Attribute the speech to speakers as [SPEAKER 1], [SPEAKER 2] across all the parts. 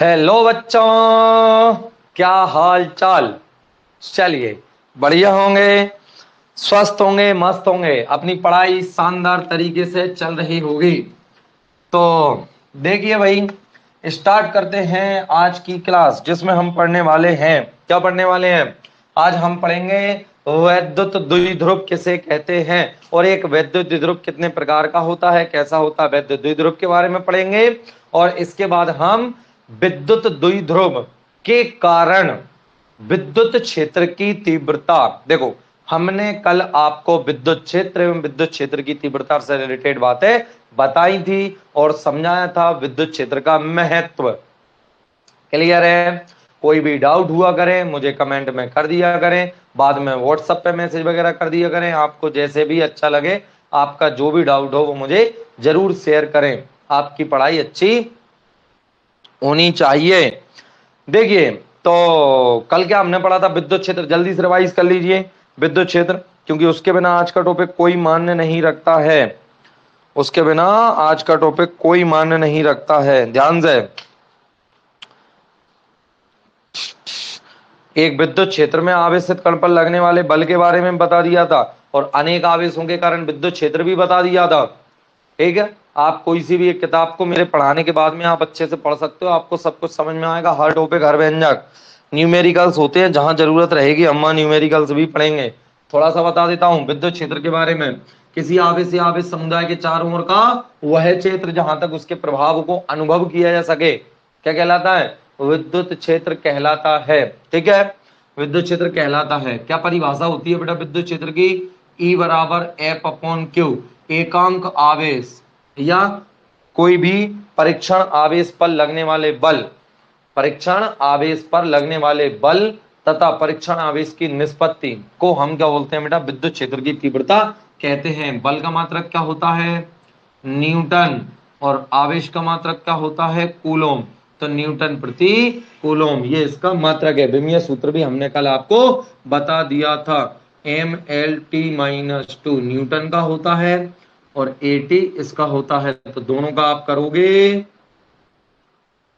[SPEAKER 1] Hello बच्चों, क्या हाल चाल। चलिए, बढ़िया होंगे, स्वस्थ होंगे, मस्त होंगे, अपनी पढ़ाई शानदार तरीके से चल रही होगी। तो देखिए भाई, स्टार्ट करते हैं आज की क्लास, जिसमें हम पढ़ने वाले हैं। क्या पढ़ने वाले हैं? आज हम पढ़ेंगे वैद्युत द्विध्रुव किसे कहते हैं, और एक वैद्युत द्विध्रुव कितने प्रकार का होता है, कैसा होता है वैद्युत द्विध्रुव के बारे में पढ़ेंगे। और इसके बाद हम विद्युत द्विध्रुव के कारण विद्युत क्षेत्र की तीव्रता, देखो हमने कल आपको विद्युत क्षेत्र एवं विद्युत क्षेत्र की तीव्रता से रिलेटेड बातें बताई थी और समझाया था विद्युत क्षेत्र का महत्व। क्लियर है? कोई भी डाउट हुआ करें मुझे कमेंट में कर दिया करें, बाद में व्हाट्सएप पे मैसेज वगैरह कर दिया करें, आपको जैसे भी अच्छा लगे, आपका जो भी डाउट हो वो मुझे जरूर शेयर करें। आपकी पढ़ाई अच्छी होनी चाहिए। देखिए, तो कल क्या हमने पढ़ा था? विद्युत क्षेत्र। जल्दी से रिवाइज कर लीजिए विद्युत क्षेत्र, क्योंकि उसके बिना आज का टॉपिक कोई मान्य नहीं रखता है। उसके बिना आज का टॉपिक कोई मान्य नहीं रखता है, ध्यान से। एक विद्युत क्षेत्र में आवेशित कण पर लगने वाले बल के बारे में बता दिया था, और अनेक आवेशों के कारण विद्युत क्षेत्र भी बता दिया था। ठीक है, आप कोई सी भी एक किताब को मेरे पढ़ाने के बाद में आप अच्छे से पढ़ सकते हो, आपको सब कुछ समझ में आएगा। हर टॉपिक, हर व्यंजक, न्यूमेरिकल्स होते हैं, जहां जरूरत रहेगी अम्मा न्यूमेरिकल्स भी पढ़ेंगे। थोड़ा सा बता देता हूं विद्युत क्षेत्र के बारे में। किसी आवेश या आवेश समुदाय के चारों ओर का वह क्षेत्र जहां तक उसके प्रभाव को अनुभव किया जा सके, क्या कहलाता है? विद्युत क्षेत्र कहलाता है। ठीक है, विद्युत क्षेत्र कहलाता है। क्या परिभाषा होती है बेटा विद्युत क्षेत्र की? E बराबर एफ अपॉन क्यू, एकांक आवेश या कोई भी परीक्षण आवेश पर लगने वाले बल, परीक्षण आवेश पर लगने वाले बल तथा परीक्षण आवेश की निष्पत्ति को हम क्या बोलते हैं बेटा? विद्युत क्षेत्र की तीव्रता कहते हैं। बल का मात्रक क्या होता है? न्यूटन। और आवेश का मात्रक क्या होता है? कूलोम। तो न्यूटन प्रति कूलोम, ये इसका मात्रक है। विमीय सूत्र भी हमने कल आपको बता दिया था। MLT-2 न्यूटन का होता है और AT इसका होता है। तो दोनों का आप करोगे,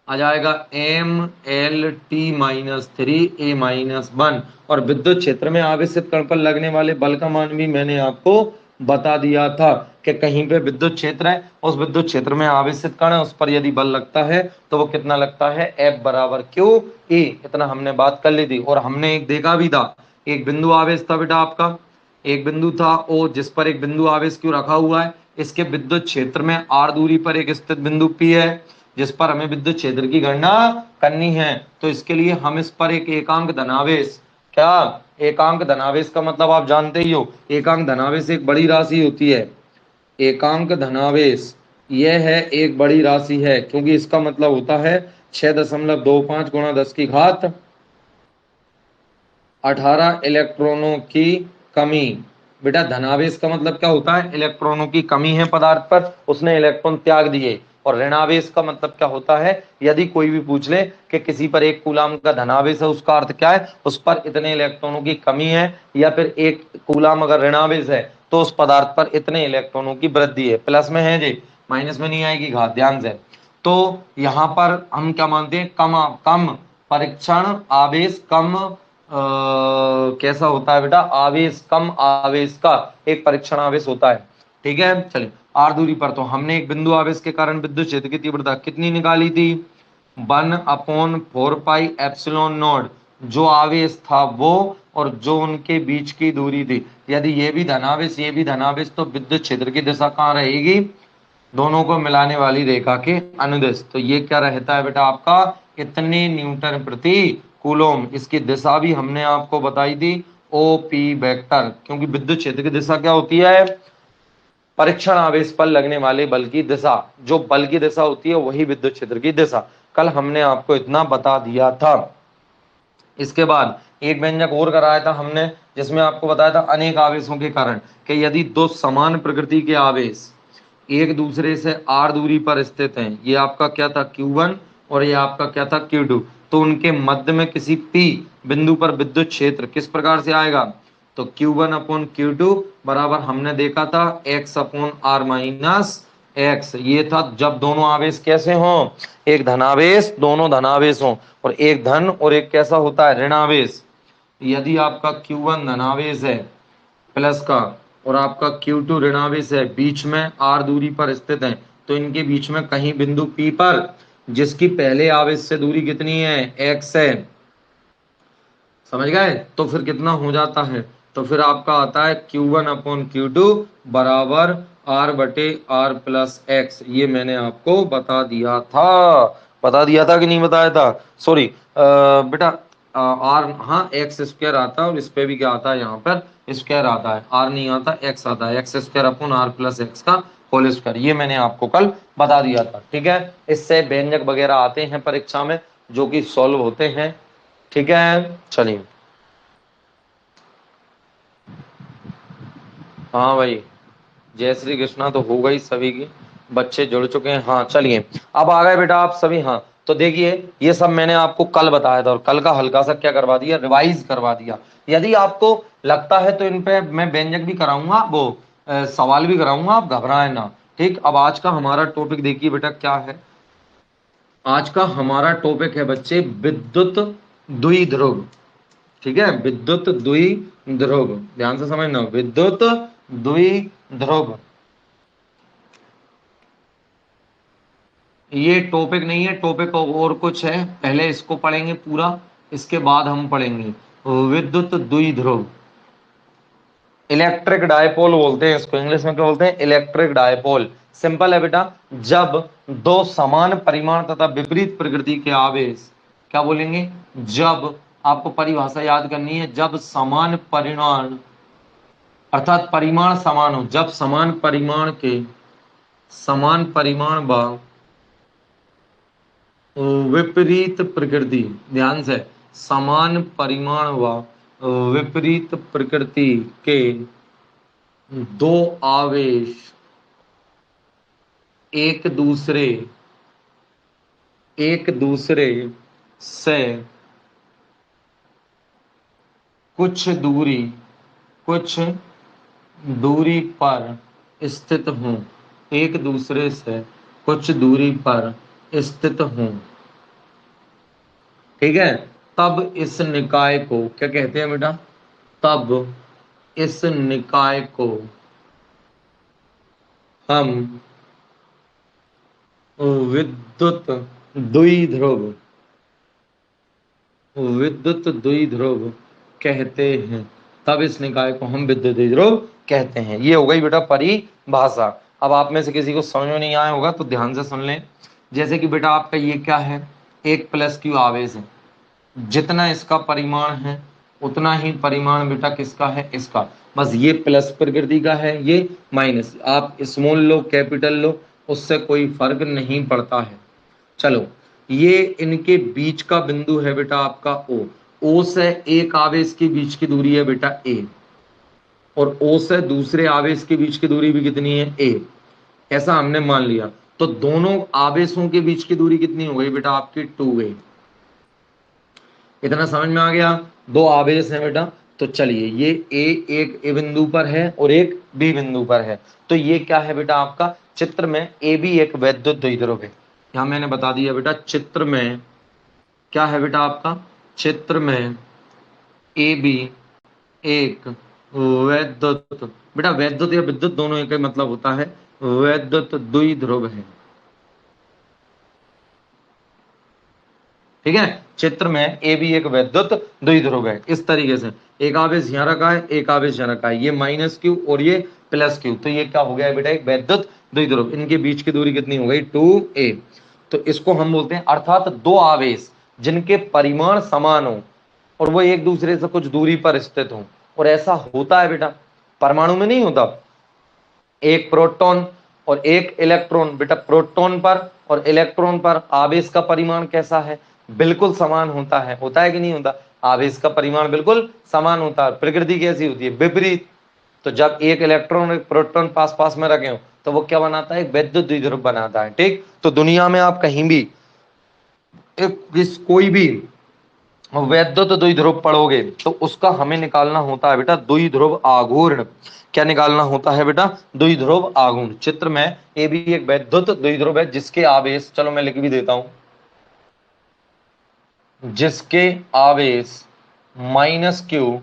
[SPEAKER 1] आ जाएगा MLT-3A-1। और विद्युत क्षेत्र में आवेशित कण पर लगने वाले बल का मान भी मैंने आपको बता दिया था कि कहीं पे विद्युत क्षेत्र है, उस विद्युत क्षेत्र में आवेशित कण है, उस पर यदि बल लगता है तो वो कितना लगता है? F बराबर क्यू E। इतना हमने बात कर ली थी। और हमने एक देखा भी था, एक बिंदु आवेश था बेटा आपका, एक बिंदु था O, जिस पर एक बिंदु आवेश क्यों रखा हुआ है? इसके विद्युत क्षेत्र में R दूरी पर एक स्थित बिंदु P है, जिस पर हमें विद्युत क्षेत्र की गणना करनी है। तो इसके लिए हम इस पर एक एकांक धनावेश, क्या एकांक धनावेश का मतलब आप जानते ही हो, एकांक धनावेश एक बड़ी राशि होती है। एकांक धनावेश यह है एक बड़ी राशि है, क्योंकि इसका मतलब होता है 6.25 गुणा 10 की घात 18 इलेक्ट्रॉनों की कमी। बेटा धनावेश का मतलब क्या होता है? इलेक्ट्रॉनों की कमी है पदार्थ पर, उसने इलेक्ट्रॉन त्याग दिए। और ऋणावेश का मतलब क्या होता है? यदि कोई भी पूछ ले कि किसी पर 1 कूलाम का धनावेश है, उसका अर्थ क्या है? उस पर इतने इलेक्ट्रॉनों की कमी है, या फिर 1 कूलाम अगर ऋणावेश है तो उस पदार्थ पर इतने इलेक्ट्रॉनों की वृद्धि है। प्लस में है जी, माइनस में नहीं आएगी घात, ध्यान से। तो यहाँ पर हम क्या मानते हैं? कम परीक्षण आवेश, कम कैसा होता है बेटा? आवेश, कम आवेश का एक परीक्षण आवेश होता है। ठीक है, चलिए। आर दूरी पर तो हमने एक बिंदु आवेश के कारण विद्युत क्षेत्र की तीव्रता कितनी निकाली थी? 1/4πε0, जो आवेश था वो और जो उनके बीच की दूरी थी। यदि ये भी धनावेश ये भी धनावेश, तो विद्युत क्षेत्र की दिशा कहाँ रहेगी? दोनों को मिलाने वाली रेखा के अनुदिश। तो ये क्या रहता है बेटा आपका? इतने न्यूटन प्रति कूलोम। इसकी दिशा भी हमने आपको बताई थी, OP वेक्टर, क्योंकि विद्युत क्षेत्र की दिशा क्या होती है? परीक्षण आवेश पर लगने वाले बल की दिशा, जो बल की दिशा होती है वही विद्युत क्षेत्र की दिशा। कल हमने आपको इतना बता दिया था। इसके बाद एक व्यंजक और कराया था हमने, जिसमें आपको बताया था अनेक आवेशों के कारण कि यदि दो समान प्रकृति के आवेश एक दूसरे से R दूरी पर स्थित हैं, ये आपका क्या था? Q1 और ये आपका क्या था? Q2। तो उनके मध्य में किसी P बिंदु पर विद्युत क्षेत्र किस प्रकार से आएगा? तो Q1 अपॉन Q2 बराबर हमने देखा था X upon R minus x. ये था जब दोनों आवेश कैसे हों, एक धनावेश, दोनों धनावेश हों, और एक धन और एक कैसा होता है, ऋणावेश। यदि आपका Q1 धनावेश है प्लस का और आपका Q2 ऋणावेश है, बीच में r दूरी पर स्थित है, तो इनके बीच में कहीं बिंदु P पर जिसकी पहले आवेश से दूरी कितनी है, x है, समझ गए, तो फिर कितना हो जाता है, तो फिर आपका आता है Q1 अपॉन Q2 बराबर r बटे r प्लस x। ये मैंने आपको बता दिया था कि नहीं बताया था, सॉरी बेटा, r, हाँ एक्स स्क्वायर आता है, और इस पे भी क्या आता है, यहाँ पर स्क्वायर आता है, r नहीं आता, x आता है, x square upon r plus x का होल स्क्वायर। ये मैंने आपको कल बता दिया था, ठीक है। इससे व्यंजक वगैरह आते हैं परीक्षा में जो कि सॉल्व होते हैं, ठीक है। चलिए, हाँ भाई, जय श्री कृष्णा तो हो गई, सभी की बच्चे जुड़ चुके हैं। हाँ चलिए, अब आ गए बेटा आप सभी। हाँ तो देखिए, ये सब मैंने आपको कल बताया था और कल का हल्का सा क्या करवा दिया, रिवाइज करवा दिया। यदि आपको लगता है तो इन पे मैं व्यंजक भी कराऊंगा, वो सवाल भी कराऊंगा, आप घबराएं ना, ठीक। अब आज का हमारा टॉपिक देखिए बेटा क्या है। आज का हमारा टॉपिक है बच्चे विद्युत द्विध्रुव, ठीक है, विद्युत द्विध्रुव, ध्यान से समझना, विद्युत द्विध्रुव। ये टॉपिक नहीं है, टॉपिक और कुछ है, पहले इसको पढ़ेंगे पूरा, इसके बाद हम पढ़ेंगे विद्युत द्विध्रुव। इलेक्ट्रिक डायपोल बोलते हैं इसको, इंग्लिश में क्या बोलते हैं, इलेक्ट्रिक डायपोल। सिंपल है बेटा, जब दो समान परिमाण तथा विपरीत प्रकृति के आवेश, क्या बोलेंगे, जब, आपको परिभाषा याद करनी है, जब समान परिमाण, अर्थात परिमाण समान हो, जब समान परिमाण के, समान परिमाण व विपरीत प्रकृति, ध्यान से, समान परिमाण व विपरीत प्रकृति के दो आवेश एक दूसरे से कुछ दूरी पर स्थित हूं, एक दूसरे से कुछ दूरी पर स्थित हूं, ठीक है, तब इस निकाय को क्या कहते हैं बेटा, तब इस निकाय को हम विद्युत द्विध्रुव, विद्युत द्विध्रुव कहते हैं, तब इस निकाय को हम विद्युत द्विध्रुव कहते हैं। ये हो गई बेटा परिभाषा। अब आप में से किसी को समझ में नहीं आया होगा तो ध्यान से सुन लें। जैसे कि बेटा आपका ये क्या है, एक प्लस क्यू आवेश है, जितना इसका परिमाण है उतना ही परिमाण बेटा किसका है, इसका, बस ये प्लस प्रकृति का है, ये माइनस, आप स्मॉल लो कैपिटल लो, उससे कोई फर्क नहीं पड़ता है। चलो, ये इनके बीच का बिंदु है बेटा आपका ओ से एक आवेश के बीच की दूरी है बेटा ए, और ओ से दूसरे आवेश के बीच की दूरी भी कितनी है, ए, ऐसा हमने मान लिया। तो दोनों आवेशों के बीच की दूरी कितनी हो गई बेटा आपकी 2a। इतना समझ में आ गया, दो आवेश हैं बेटा, तो चलिए, ये एक ए बिंदु पर है और एक बी बिंदु पर है, तो ये क्या है बेटा आपका, चित्र में ए बी एक वैद्युत द्विध्रुव है। यहां मैंने बता दिया बेटा, चित्र में क्या है बेटा आपका, चित्र में ए बी एक वैद्युत, बेटा वैद्युत या विद्युत दोनों एक ही मतलब होता है, वैद्युत द्विध्रुव है, ठीक है। चित्र में ए बी एक वैद्युत द्विध्रुव है, इस तरीके से, एक आवेश यहां रखा है, एक आवेश यहां रखा है, ये माइनस क्यू और ये प्लस क्यू, तो ये क्या हो गया बेटा, एक वैद्युत द्विध्रुव। इनके बीच की दूरी कितनी हो गई, 2a। तो इसको हम बोलते हैं, अर्थात दो आवेश जिनके परिमाण समान हो और वो एक दूसरे से कुछ दूरी पर स्थित हो, और ऐसा होता है बेटा, परमाणु में नहीं होता, एक प्रोटॉन और एक इलेक्ट्रॉन, बेटा प्रोटॉन पर और इलेक्ट्रॉन पर आवेश का परिमाण कैसा है, बिल्कुल समान होता है कि नहीं होता, आवेश का परिमाण बिल्कुल समान होता है। प्रकृति कैसी होती है, विपरीत। तो जब एक इलेक्ट्रॉन और एक प्रोटॉन पास पास में रखे हो तो वो क्या बनाता है, एक वैद्युत द्विध्रुव बनाता है, ठीक। तो दुनिया में आप कहीं भी कोई भी वैद्युत द्विध्रुव पढ़ोगे तो उसका हमें निकालना होता है बेटा द्विध्रुव आघूर्ण। क्या निकालना होता है बेटा? द्विध्रुव आघूर्ण। चित्र में ये भी एक वैद्युत द्विध्रुव है जिसके आवेश, चलो मैं लिख भी देता हूं, जिसके आवेश -q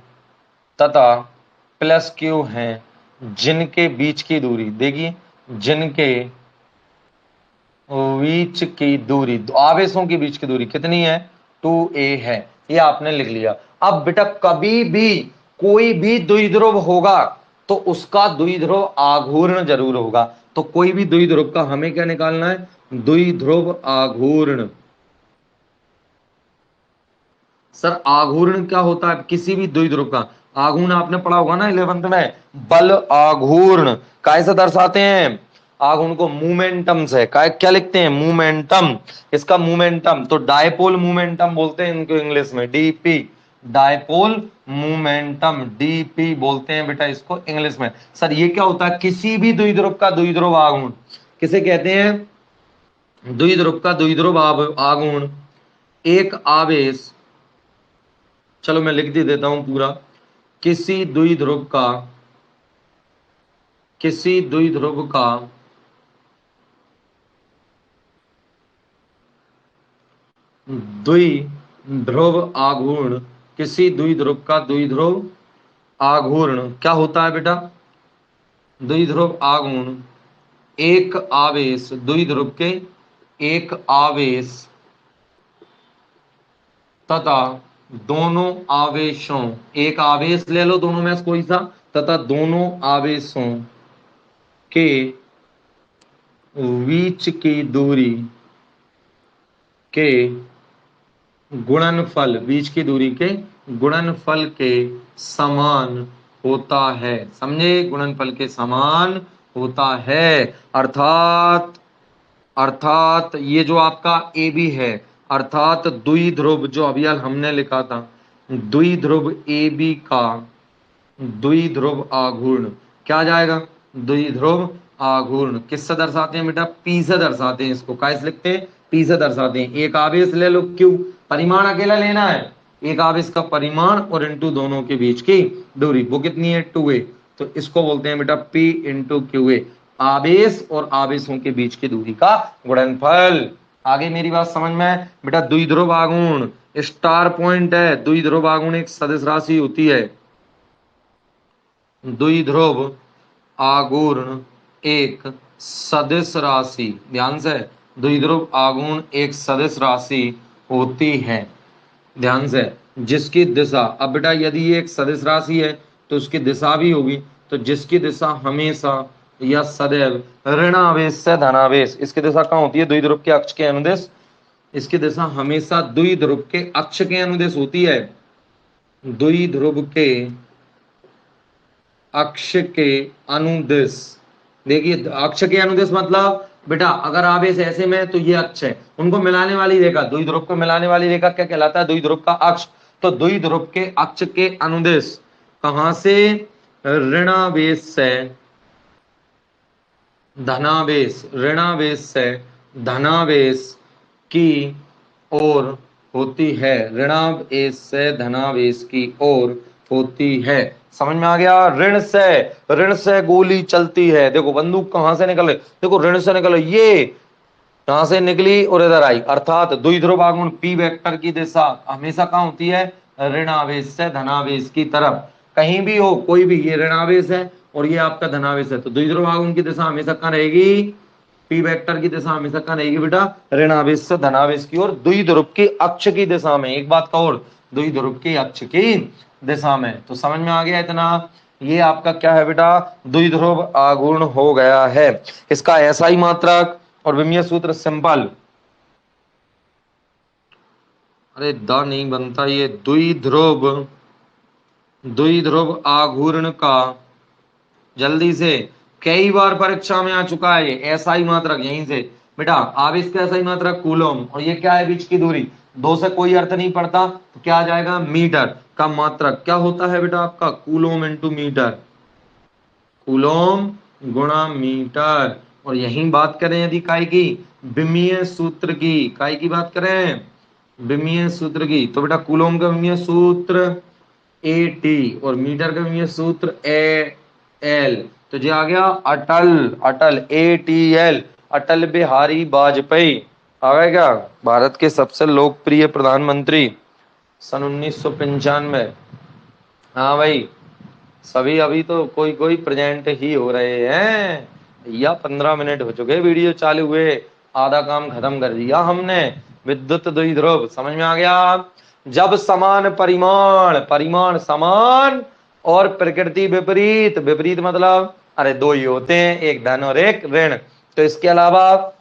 [SPEAKER 1] तथा +q हैं, जिनके बीच की दूरी, देखिए जिनके बीच की दूरी, आवेशों के बीच की दूरी कितनी है? 2a है। ये आपने लिख लिया। अब बेटा कभी भी कोई भी द्विध्रुव होगा तो उसका द्विध्रुव आघूर्ण जरूर होगा। तो कोई भी द्विध्रुव का हमें क्या निकालना है? द्विध्रुव आघूर्ण। सर आघूर्ण क्या होता है? किसी भी द्विध्रुव का आघूर्ण आपने पढ़ा होगा ना 11th में, बल आघूर्ण। कैसे दर्शाते हैं आघूर्ण को? मोमेंटम से। क्या लिखते हैं? मोमेंटम। इसका मोमेंटम तो डायपोल मोमेंटम बोलते हैं इनको इंग्लिश में, डीपी, डायपोल मोमेंटम, डीपी बोलते हैं बेटा इसको इंग्लिश में। सर ये क्या होता है? किसी भी द्विध्रुव का द्विध्रुव आघूर्ण किसे कहते हैं? द्विध्रुव का द्विध्रुव आघूर्ण एक आवेश, चलो मैं लिख देता हूं पूरा, किसी द्विध्रुव का, किसी द्विध्रुव का द्विध्रुव आघूर्ण, किसी द्विध्रुव का द्विध्रुव आघूर्ण क्या होता है बेटा? द्विध्रुव आघूर्ण एक आवेश, द्विध्रुव के एक आवेश तथा दोनों आवेशों, एक आवेश ले लो दोनों में से कोई सा, तथा दोनों आवेशों के बीच की दूरी के गुणनफल, बीच की दूरी के गुणनफल के समान होता है। समझे? गुणनफल के समान होता है। अर्थात ये जो आपका ए बी है, अर्थात द्विध्रुव जो अभी हमने लिखा था, द्विध्रुव ए बी का द्विध्रुव आघूर्ण क्या जाएगा? द्विध्रुव आघूर्ण किससे दर्शाते हैं बेटा? पी से दर्शाते हैं इसको। कैसे लिखते हैं? पी से दर्शाते हैं। एक आवेश ले लो क्यू, परिमाण अकेला लेना है, एक आवेश का परिमाण और इंटू दोनों के बीच की दूरी, वो कितनी है? 2a। तो इसको बोलते हैं बेटा P इंटू QA, आवेश और आवेशों के बीच की दूरी का गुणनफल। आगे मेरी बात समझ में? बेटा द्विध्रुव आघूर्ण स्टार पॉइंट है। द्विध्रुव आघूर्ण एक सदिश राशि होती है। द्विध्रुव आघूर्ण एक सदिश राशि, ध्यान से, द्विध्रुव आघूर्ण एक सदिश राशि होती है, ध्यान से, जिसकी दिशा, अब बेटा यदि ये एक सदिश राशि है तो उसकी दिशा भी होगी, तो जिसकी दिशा हमेशा या सदैव ऋणावेश से धनावेश, इसकी दिशा कहाँ होती है? द्विध्रुव के अक्ष के अनुदिश। इसकी दिशा हमेशा द्विध्रुव के अक्ष के अनुदिश होती है। द्विध्रुव के अक्ष के अनुदिश, देखिए अक्ष के अनुदिश मतलब बेटा अगर आवेश ऐसे में तो ये अक्ष है, उनको मिलाने वाली रेखा, द्विध्रुव को मिलाने वाली रेखा क्या कहलाता है? द्विध्रुव का अक्ष। तो द्विध्रुव के अक्ष के अनुदिश कहां से? ऋणावेश से धनावेश, ऋणावेश से धनावेश की ओर होती है, ऋणावेश से धनावेश की ओर होती है। समझ में आ गया? ऋण से गोली चलती है, देखो बंदूक कहां से निकले, देखो ऋण से निकले, ये यहां से निकली और इधर आई, अर्थात द्विध्रुव आघूर्ण पी वेक्टर की दिशा हमेशा कहां होती है? ऋणावेश से धनावेश की तरफ। कहीं भी हो कोई भी, ये ऋणावेश है और ये आपका धनावेश है, तो द्विध्रुव आघूर्ण की दिशा हमेशा कहां रहेगी? पी वेक्टर की दिशा हमेशा कहां रहेगी बेटा? ऋणावेश से धनावेश की ओर, द्विध्रुव के अक्ष की दिशा में। एक बात का और, द्विध्रुव के अक्ष की दिशा में। तो समझ में आ गया इतना? ये आपका क्या है बेटा? द्विध्रुव आघूर्ण हो गया है। इसका एसआई मात्रक और विमीय सूत्र सिंपल, अरे द नहीं बनता, ये द्विध्रुव आघूर्ण का, जल्दी से, कई बार परीक्षा में आ चुका है एसआई मात्रक, यहीं से बेटा आवेश का एसआई मात्रक कूलम, और ये क्या है? बीच की दूरी, दो से कोई अर्थ नहीं पड़ता, तो क्या आ जाएगा? मीटर का मात्रक क्या होता है बेटा आपका? कूलम इंटू मीटर, कूलम गुणा मीटर। और यही बात करें यदि काय की विमीय सूत्र की, काय की बात करें? विमीय सूत्र की, तो बेटा कूलोम का विमीय सूत्र AT और मीटर का विमीय सूत्र AL। तो ये आ गया अटल, अटल ATL, अटल बिहारी वाजपेयी आ गया क्या, भारत के सबसे लोकप्रिय प्रधानमंत्री सन 1995। हाँ भाई, सभी अभी तो कोई कोई प्रेजेंट ही हो रहे हैं। या 15 मिनट हो चुके वीडियो चालू हुए, आधा काम खत्म कर दिया हमने। विद्युत द्विध्रुव समझ में आ गया। जब समान परिमाण, परिमाण समान और प्रकृति विपरीत, विपरीत मतलब अरे दो ही होते हैं, एक धन और एक ऋण, तो इसके अलावा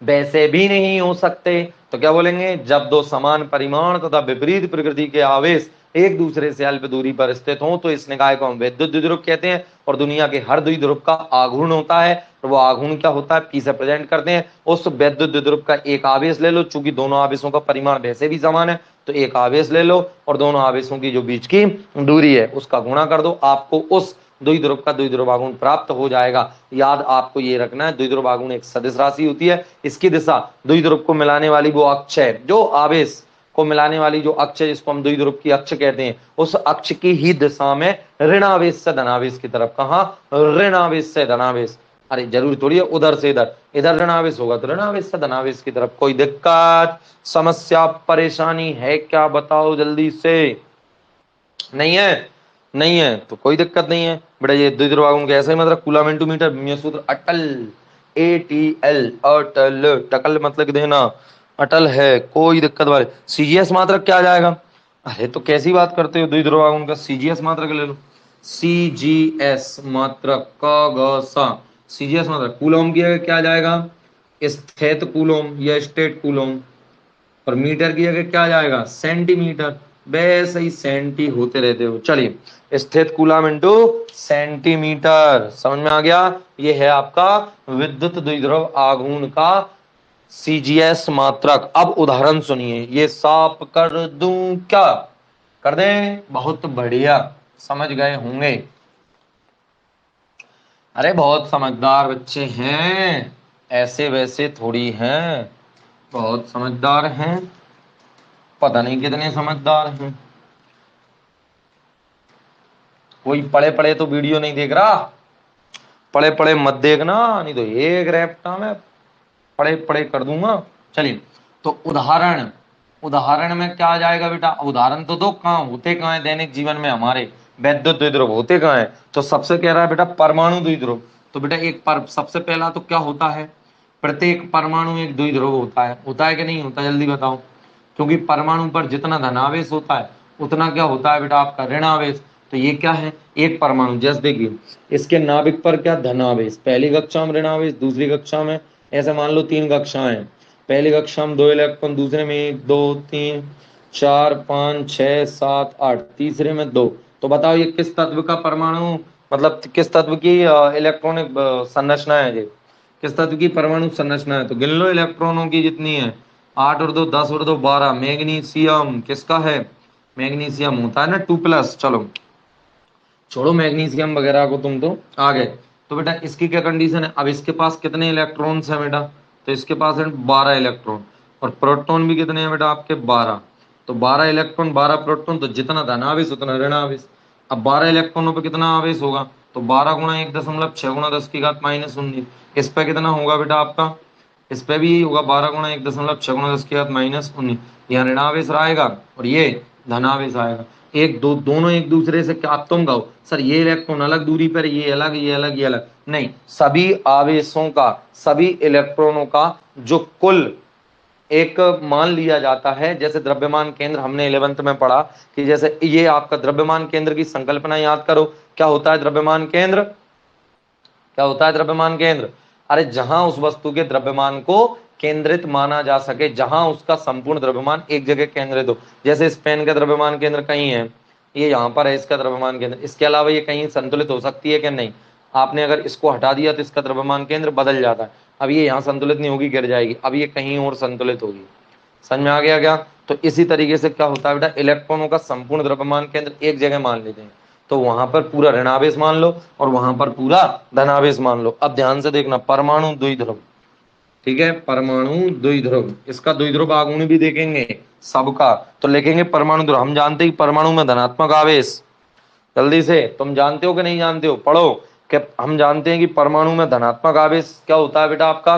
[SPEAKER 1] वैसे भी नहीं हो सकते। तो क्या बोलेंगे, जब दो समान परिमाण तथा विपरीत प्रकृति के आवेश एक दूसरे से अल्प दूरी पर स्थित हो तो इस निकाय को हम विद्युत द्विध्रुव कहते हैं। और दुनिया के हर द्विध्रुव का आघूर्ण होता है, और वो आघूर्ण क्या होता है, पी से प्रेजेंट करते हैं। उस विद्युत द्विध्रुव का एक आवेश ले लो, चूंकि दोनों आवेशों का परिमाण वैसे भी समान है, तो एक आवेश ले लो और दोनों आवेशों की जो बीच की दूरी है उसका गुणा कर दो, आपको उस द्विध्रुव का द्विध्रुव आघूर्ण प्राप्त हो जाएगा। याद आपको ये रखना है, द्विध्रुव आघूर्ण एक सदिश राशि होती है, इसकी दिशा द्विध्रुव को मिलाने वाली वो अक्ष है, जो आवेश को मिलाने वाली जो अक्ष है जिसको हम द्विध्रुव की अक्ष कहते हैं, उस अक्ष की ही दिशा में ऋणावेश से धनावेश की तरफ, कहा ऋणावेश से धनावेश, अरे जरूरी थोड़ी है उधर से इधर, इधर ऋणावेश होगा तो ऋणावेश से धनावेश की तरफ। कोई दिक्कत समस्या परेशानी है क्या, बताओ जल्दी से। नहीं है, नहीं है तो कोई दिक्कत नहीं है बेटा। ये द्विध्रुव आघूर्ण के ऐसे ही मतलब कूलम इंटू मीटर, विमीय सूत्र अटल ATL, अटल, टकल मतलब देना, अटल है, कोई दिक्कत वाले। CGS मात्रक क्या आ जाएगा, अरे तो कैसी बात करते हो, द्विध्रुव आघूर्ण का CGS मात्रक ले लो। CGS मात्रक क ग सा, CGS मात्रक कूलम की जगह क्या आ जाएगा, स्थित कूलम या स्टेट कूलम, और मीटर की जगह क्या आ जाएगा, सेंटीमीटर। वैसे ही सेंटी होते रहते हो। चलिए, स्थित कूलम इंटू सेंटीमीटर, समझ में आ गया। ये है आपका विद्युत द्विध्रुव आघूर्ण का CGS मात्रक। अब उदाहरण सुनिए, ये साफ कर दूं क्या, कर दें, बहुत बढ़िया, समझ गए होंगे। अरे बहुत समझदार बच्चे हैं, ऐसे वैसे थोड़ी हैं, बहुत समझदार हैं, पता नहीं कितने समझदार हैं। कोई पढ़े पढ़े तो वीडियो नहीं देख रहा, पढ़े पढ़े मत देखना, नहीं तो एक रैप्टा में पढ़े पढ़े कर दूंगा। चलिए, तो उदाहरण, उदाहरण में क्या आ जाएगा बेटा, उदाहरण तो दो, कहाँ होते कहाँ है दैनिक जीवन में हमारे वैद्युत द्विध्रुव होते कहाँ है। तो सबसे कह रहा है बेटा परमाणु द्विध्रुव, तो बेटा एक पर सबसे पहला तो क्या होता है, प्रत्येक परमाणु एक द्विध्रुव होता है कि नहीं होता, जल्दी बताओ। क्योंकि परमाणु पर जितना धनावेश होता है उतना क्या होता है बेटा आपका ऋणावेश। तो ये क्या है, एक परमाणु, जैसे देखिए इसके नाभिक पर क्या धनावेश, पहली कक्षा में ऋणावेश, दूसरी कक्षा में, ऐसे मान लो 3 कक्षाएं, पहली कक्षा में 2 इलेक्ट्रॉन, दूसरे में 1 2 3 4 5 6 7 8, तीसरे में 2। तो बताओ ये किस तत्व का परमाणु, मतलब किस तत्व की इलेक्ट्रॉनिक संरचना है, ये किस तत्व की परमाणु संरचना है। तो गिन लो इलेक्ट्रॉनों की जितनी है, 8 और 2 10 और 2 12, मैग्नीशियम किसका है, मैग्नीशियम होता है ना 2+। चलो छोड़ो मैग्नीशियम वगैरह को, तुम तो आ गए। तो बेटा इसकी क्या कंडीशन है, अब इसके पास कितने इलेक्ट्रॉन्स हैं बेटा, तो इसके पास है 12 इलेक्ट्रॉन, और प्रोटॉन भी कितने हैं बेटा आपके 12। तो 12 इलेक्ट्रॉन 12 प्रोटॉन, तो जितना धनावेश उतना ऋणावेश। अब 12 इलेक्ट्रॉनों पे कितना आवेश होगा, तो 12 गुणा 1.6 गुणा 10 की घात -19, इस पे कितना होगा बेटा आपका, इस पे भी होगा 12 गुणा 1.6 गुणा 10 की घात -19, यहाँ ऋणावेश आएगा और ये धनावेश आएगा। एक दो दोनों एक दूसरे से क्या, आप तुम कहो सर ये इलेक्ट्रॉन अलग दूरी पर, ये अलग ये अलग ये अलग, नहीं, सभी आवेशों का, सभी इलेक्ट्रॉनों का जो कुल एक मान लिया जाता है। जैसे द्रव्यमान केंद्र हमने 11th में पढ़ा कि जैसे ये आपका द्रव्यमान केंद्र की संकल्पना याद करो, क्या होता है द्रव्यमान केंद्र, क्या होता है द्रव्यमान केंद्र, अरे जहां उस वस्तु के द्रव्यमान को केंद्रित माना जा सके, जहां उसका संपूर्ण द्रव्यमान एक जगह केंद्रित हो। जैसे इस पेन का द्रव्यमान केंद्र कहीं है, ये यहाँ पर है इसका द्रव्यमान केंद्र, इसके अलावा ये कहीं संतुलित हो सकती है कि नहीं, आपने अगर इसको हटा दिया तो इसका द्रव्यमान केंद्र बदल जाता है, अब ये यहाँ संतुलित नहीं होगी, गिर जाएगी, अब ये कहीं और संतुलित होगी। समझ में आ गया क्या। तो इसी तरीके से क्या होता है बेटा, इलेक्ट्रॉनों का संपूर्ण द्रव्यमान केंद्र एक जगह मान लेते हैं, तो वहां पर पूरा ऋणावेश मान लो और वहां पर पूरा धनावेश मान लो। अब ध्यान से देखना, परमाणु द्विध्रुव, ठीक है, परमाणु द्विध्रुव, इसका द्विध्रुव आघूर्ण भी देखेंगे सबका, तो लिखेंगे परमाणु ध्रुव। हम जानते हैं परमाणु में धनात्मक आवेश, जल्दी से, तुम जानते हो कि नहीं जानते हो, पढ़ो। कि हम जानते हैं कि परमाणु में धनात्मक आवेश क्या होता है बेटा आपका,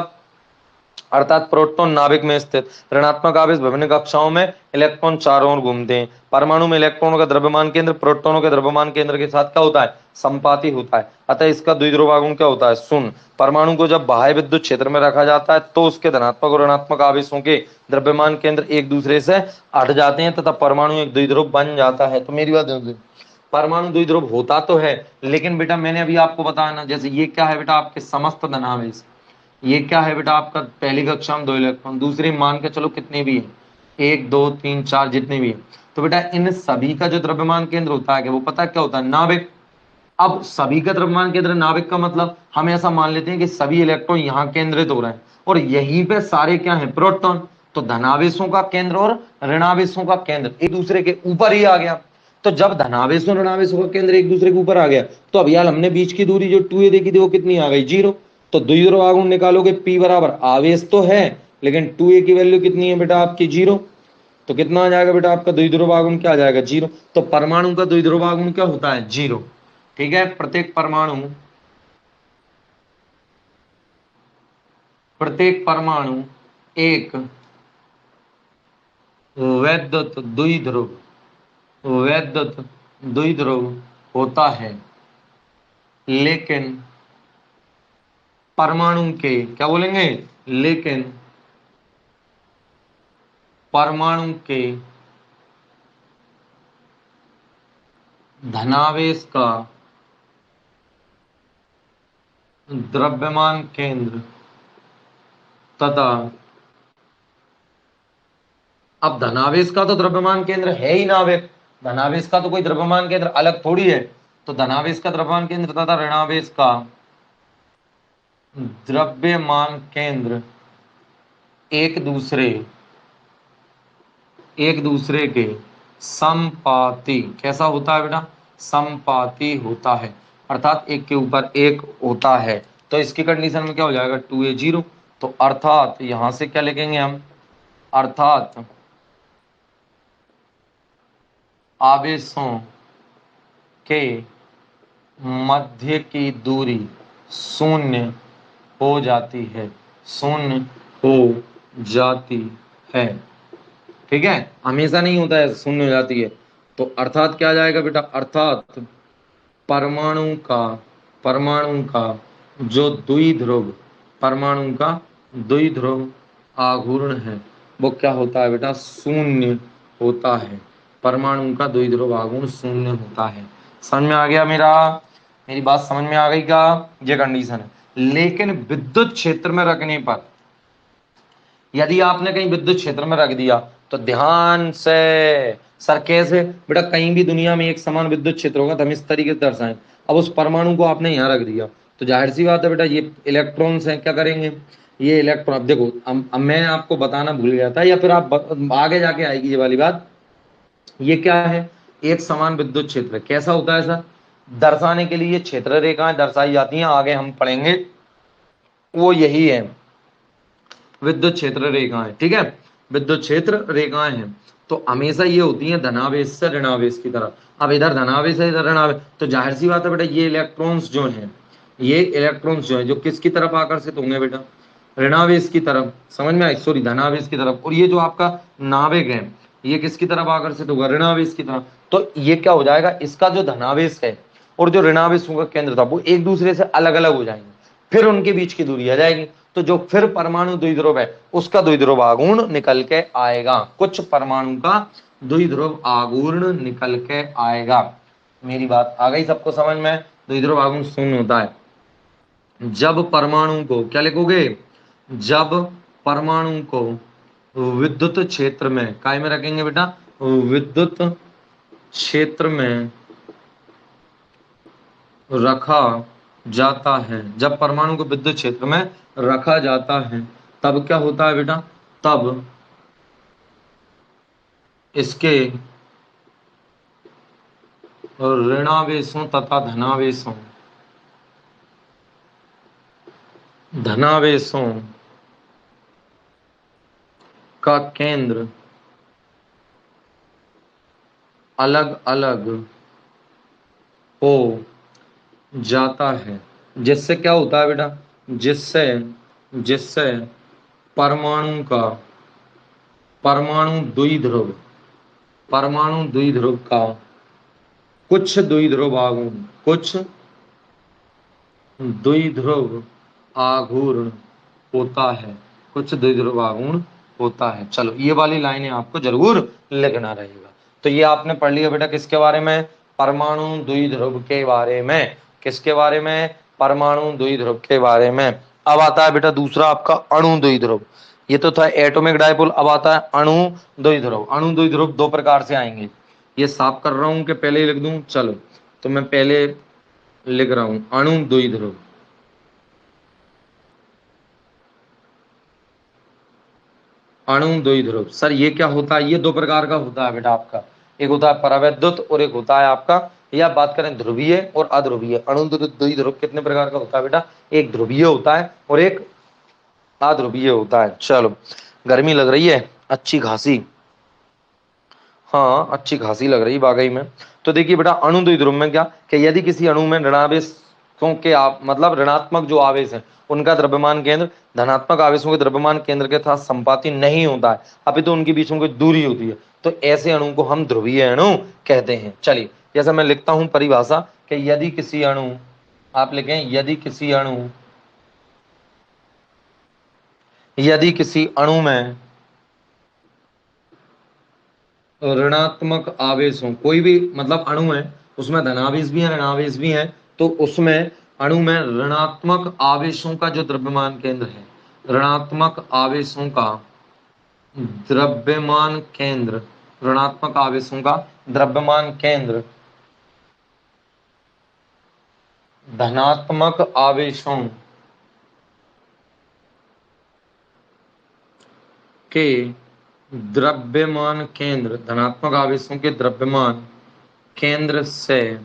[SPEAKER 1] अर्थात प्रोटॉन नाभिक में स्थित, ऋणात्मक आवेश विभिन्न कक्षाओं में, इलेक्ट्रॉन चारों ओर घूमते हैं। परमाणु में इलेक्ट्रॉनों का द्रव्यमान केंद्र प्रोटॉनों के द्रव्यमान केंद्र के साथ क्या होता है, संपाती होता है, अतः इसका द्विध्रुव आघूर्ण क्या होता है, शून्य। परमाणु को जब बाह्य विद्युत क्षेत्र में रखा जाता है तो उसके धनात्मक और ऋणात्मक आवेशों के द्रव्यमान केंद्र एक दूसरे से हट जाते हैं तथा परमाणु एक द्विध्रुव बन जाता है। तो मेरी बात ध्यान से, परमाणु द्विध्रुव होता तो है, लेकिन बेटा मैंने अभी आपको बताया ना, जैसे ये क्या है बेटा आपके समस्त धनावेश, ये क्या है बेटा आपका पहली कक्षा में 2 इलेक्ट्रॉन, दूसरी मान के चलो कितने भी है 1 2 3 4 जितने भी है, तो बेटा इन सभी का जो द्रव्यमान केंद्र होता है वो पता क्या होता है, नाभिक। अब सभी का द्रव्यमान केंद्र नाभिक का मतलब हम ऐसा मान लेते हैं कि सभी इलेक्ट्रॉन यहाँ केंद्रित हो रहे हैं और यहीं पे सारे क्या है, प्रोटॉन। तो धनावेशों का केंद्र और ऋणावेशों का केंद्र एक दूसरे के ऊपर ही आ गया। तो जब धनावेश और ऋणावेशों का केंद्र एक दूसरे के ऊपर आ गया तो अब यार हमने बीच की दूरी जो 2a देखी थी वो कितनी आ गई, 0। तो द्विध्रुव आघूर्ण निकालोगे, p बराबर आवेश तो है लेकिन 2a की वैल्यू कितनी है बेटा आपकी, 0। तो कितना आ जाएगा बेटा आपका द्विध्रुव आघूर्ण, क्या आ जाएगा, 0। तो परमाणु का द्विध्रुव आघूर्ण क्या होता है, 0। ठीक है, प्रत्येक परमाणु एक वैद्युत द्विध्रुव होता है, लेकिन परमाणु के क्या बोलेंगे, लेकिन परमाणु के धनावेश का द्रव्यमान केंद्र तथा, अब धनावेश का तो द्रव्यमान केंद्र है ही नाभिक, धनावेश का तो कोई द्रव्यमान केंद्र अलग थोड़ी है, तो धनावेश का द्रव्यमान केंद्र तथा ऋणावेश का द्रव्यमान केंद्र एक दूसरे के संपाती, कैसा होता है बेटा, संपाती होता है, अर्थात एक के ऊपर एक होता है। तो इसकी कंडीशन में क्या हो जाएगा, 2a 0। तो अर्थात यहां से क्या लिखेंगे हम, अर्थात आवेशों के मध्य की दूरी शून्य हो जाती है, शून्य हो जाती है। ठीक है, हमेशा नहीं होता है, शून्य हो जाती है। तो अर्थात क्या आ जाएगा बेटा, अर्थात परमाणु का जो द्विध्रुव, परमाणु का द्विध्रुव आघूर्ण है वो क्या होता है बेटा, शून्य होता है। परमाणु का द्विध्रुव आघूर्ण शून्य होता है। समझ में आ गया मेरी बात समझ में आ गई क्या, ये कंडीशन है। लेकिन विद्युत क्षेत्र में रखने पर, यदि आपने कहीं विद्युत क्षेत्र में रख दिया तो ध्यान से, सर कैसे बेटा, कहीं भी दुनिया में एक समान विद्युत क्षेत्र होगा तो हम इस तरीके से दर्शाएं। अब उस परमाणु को आपने यहाँ रख दिया तो जाहिर सी बात है बेटा ये इलेक्ट्रॉन्स हैं, क्या करेंगे, ये इलेक्ट्रॉन, अब देखो अब मैं आपको बताना भूल गया था या फिर आप आगे जाके आएगी ये वाली बात। ये क्या है, एक समान विद्युत क्षेत्र कैसा होता है सर, दर्शाने के लिए ये क्षेत्र रेखाएं दर्शाई जाती हैं, आगे हम पढ़ेंगे, वो यही है विद्युत क्षेत्र रेखाएं। ठीक है, विद्युत क्षेत्र रेखाएं हैं तो हमेशा ये होती हैं धनावेश से ऋणावेश की तरफ। अब इधर धनावेश है इधर ऋणावेश, तो जाहिर सी बात है बेटा ये इलेक्ट्रॉन्स जो हैं, ये इलेक्ट्रॉन्स जो है जो किसकी तरफ आकर्षित होंगे बेटा, ऋणावेश की तरफ, समझ में आई, सॉरी धनावेश की तरफ। और ये जो आपका नाभिक है ये किसकी तरफ आकर्षित होगा, ऋणावेश की तरफ। तो ये क्या हो जाएगा, इसका जो धनावेश है और जो ऋणावेश का केंद्र था वो एक दूसरे से अलग अलग हो जाएंगे, फिर उनके बीच की दूरी आ जाएगी। तो जो फिर परमाणु द्विध्रुव है उसका द्विध्रुव आघूर्ण निकल के आएगा, कुछ परमाणु का द्विध्रुव आघूर्ण निकल के आएगा। मेरी बात आ गई सबको समझ में, द्विध्रुव आघूर्ण शून्य होता है जब परमाणु को, क्या लिखोगे, जब परमाणु को विद्युत क्षेत्र में, काय में रखेंगे बेटा, विद्युत क्षेत्र में रखा जाता है, जब परमाणु को विद्युत क्षेत्र में रखा जाता है तब क्या होता है बेटा, तब इसके ऋणावेशों तथा धनावेशों का केंद्र अलग अलग हो जाता है, जिससे क्या होता है बेटा, जिससे जिससे परमाणु का परमाणु द्विध्रुव परमाणु द्विध्रुव का कुछ द्विध्रुव आघूर्ण कुछ द्विध्रुव आघूर्ण होता है, कुछ द्विध्रुव आघूर्ण होता है। चलो ये वाली लाइनें आपको जरूर लिखना रहेगा। तो ये आपने पढ़ लिया बेटा किसके बारे में, परमाणु द्विध्रुव के बारे में। किसके बारे में, परमाणु द्विध्रुव के बारे में। अब आता है बेटा दूसरा आपका अणु द्विध्रुव। ये तो था एटॉमिक डायपोल, अब आता है अणु द्विध्रुव। अणु द्विध्रुव दो प्रकार से आएंगे, ये साफ कर रहा हूं कि पहले ही लिख दूं। चलो तो मैं पहले लिख रहा हूं अणु द्विध्रुव। अणु द्विध्रुव सर ये क्या होता है, ये दो प्रकार का होता है बेटा आपका, एक होता है परावैद्युत और एक होता है आपका, या बात करें ध्रुवीय और अध्रुवीय। अणु द्विध्रुव कितने प्रकार का होता है बेटा, एक ध्रुवीय होता है और एक अध्रुवीय होता है। चलो गर्मी लग रही है अच्छी खासी, हाँ अच्छी खासी लग रही वाकई में। तो देखिए बेटा अणु द्विध्रुव में क्या कि यदि किसी अणु में ऋणावेशों के आप मतलब ऋणात्मक जो आवेश है उनका द्रव्यमान केंद्र धनात्मक आवेशों के द्रव्यमान केंद्र के साथ संपाती नहीं होता है, अभी तो उनके बीच में कोई दूरी होती है, तो ऐसे अणु को हम ध्रुवीय अणु कहते हैं। चलिए जैसा मैं लिखता हूं परिभाषा कि यदि किसी अणु, आप लिखें यदि किसी अणु में ऋणात्मक आवेशों, कोई भी मतलब अणु है उसमें धनावेश भी है ऋणावेश भी है, तो उसमें अणु में ऋणात्मक आवेशों का जो द्रव्यमान केंद्र है, ऋणात्मक आवेशों का द्रव्यमान केंद्र, ऋणात्मक आवेशों का द्रव्यमान केंद्र धनात्मक आवेशों के द्रव्यमान केंद्र, धनात्मक आवेशों के द्रव्यमान केंद्र से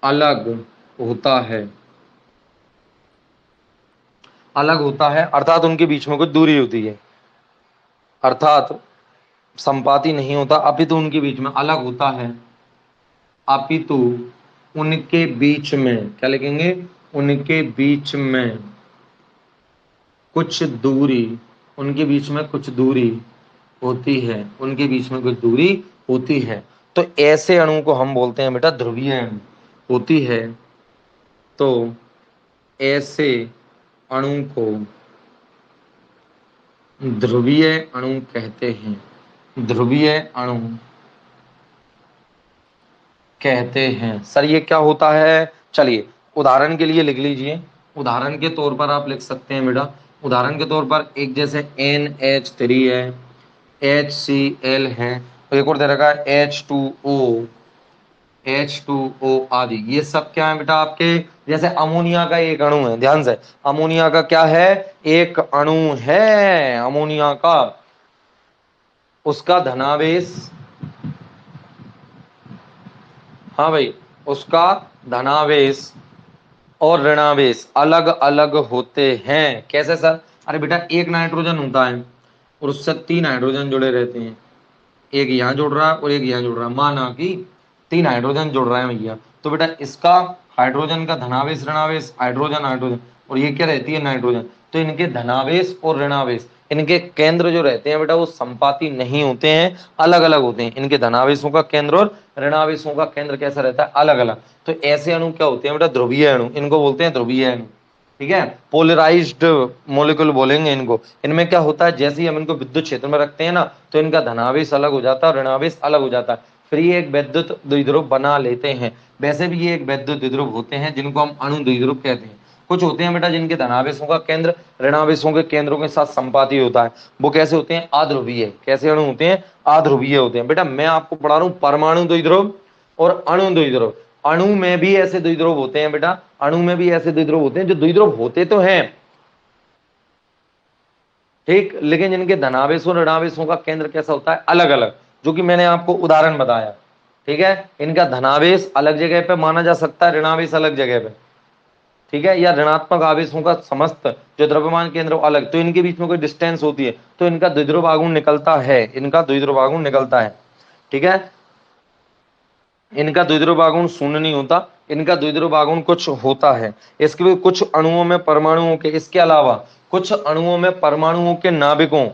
[SPEAKER 1] अलग होता है, अलग होता है अर्थात उनके बीच में कुछ दूरी होती है, अर्थात संपाती नहीं होता, अपितु उनके बीच में अलग होता है, अपितु उनके बीच में क्या लिखेंगे, उनके बीच में कुछ दूरी, उनके बीच में कुछ दूरी होती है, उनके बीच में कुछ दूरी होती है। तो ऐसे अणु को हम बोलते हैं बेटा ध्रुवीय अणु होती है, तो ऐसे अणु को ध्रुवीय अणु कहते हैं, ध्रुवीय अणु कहते हैं। सर ये क्या होता है, चलिए उदाहरण के लिए लिख लीजिए, उदाहरण के तौर पर आप लिख सकते हैं बेटा, उदाहरण के तौर पर एक जैसे NH3 है, HCl है, एक और दे रखा है H2O आदि, ये सब क्या है बेटा आपके, जैसे अमोनिया का एक अणु है, ध्यान से अमोनिया का क्या है, एक अणु है अमोनिया का, उसका धनावेश, हाँ भाई उसका धनावेश और ऋणावेश अलग अलग होते हैं। कैसे सर, अरे बेटा एक नाइट्रोजन होता है और उससे 3 हाइड्रोजन जुड़े रहते हैं, एक यहाँ जुड़ रहा है और एक यहाँ जुड़ रहा है, माना कि 3 हाइड्रोजन जुड़ रहे हैं भैया, तो बेटा इसका हाइड्रोजन का धनावेश ऋणावेश हाइड्रोजन हाइड्रोजन, और ये क्या रहती है नाइट्रोजन, तो इनके धनावेश और ऋणावेश इनके केंद्र जो रहते हैं बेटा वो संपाती नहीं होते हैं, अलग अलग होते हैं, इनके धनावेशों का केंद्र और ऋणावेशों का केंद्र कैसा रहता है, अलग अलग। तो ऐसे अणु क्या होते हैं बेटा, ध्रुवीय अणु, इनको बोलते हैं ध्रुवीय अणु, ठीक है। पोलराइज्ड मॉलिक्यूल बोलेंगे इनको। इनमें क्या होता है, जैसे ही हम इनको विद्युत क्षेत्र में रखते हैं ना, तो इनका धनावेश अलग हो जाता है और ऋणावेश अलग हो जाता है, फिर ये एक वैद्युत द्विध्रुव बना लेते हैं। वैसे भी ये एक वैद्युत द्विध्रुव होते हैं जिनको हम अणु द्विध्रुव कहते हैं। कुछ होते हैं बेटा जिनके धनावेशों का केंद्र ऋणावेशों के केंद्रों के साथ संपाती होता है, वो कैसे होते हैं, अध्रुवीय। कैसे अणु होते हैं, अध्रुवीय होते हैं। बेटा मैं आपको पढ़ा रहा हूँ परमाणु द्विध्रुव और अणु द्विध्रुव। अणु में भी ऐसे द्विध्रुव होते हैं बेटा, अणु में भी ऐसे द्विध्रुव होते हैं जो द्विध्रुव होते तो हैं, ठीक, लेकिन जिनके धनावेशों ऋणावेशों का केंद्र कैसा होता है, अलग अलग, जो कि मैंने आपको उदाहरण बताया, ठीक है। इनका धनावेश अलग जगह पे माना जा सकता है, ऋणावेश अलग जगह पे, ठीक है, या ऋणात्मक आवेशों का समस्त जो द्रव्यमान केंद्र अलग, तो इनके बीच में कोई डिस्टेंस होती है तो इनका द्विध्रुव आघूर्ण निकलता है, इनका द्विध्रुव आघूर्ण निकलता है। ठीक है, इनका द्विध्रुव आघूर्ण शून्य नहीं होता, इनका द्विध्रुव आघूर्ण कुछ होता है। इसके भी कुछ अणुओं में परमाणुओं के, इसके अलावा कुछ अणुओं में परमाणुओं के नाभिकों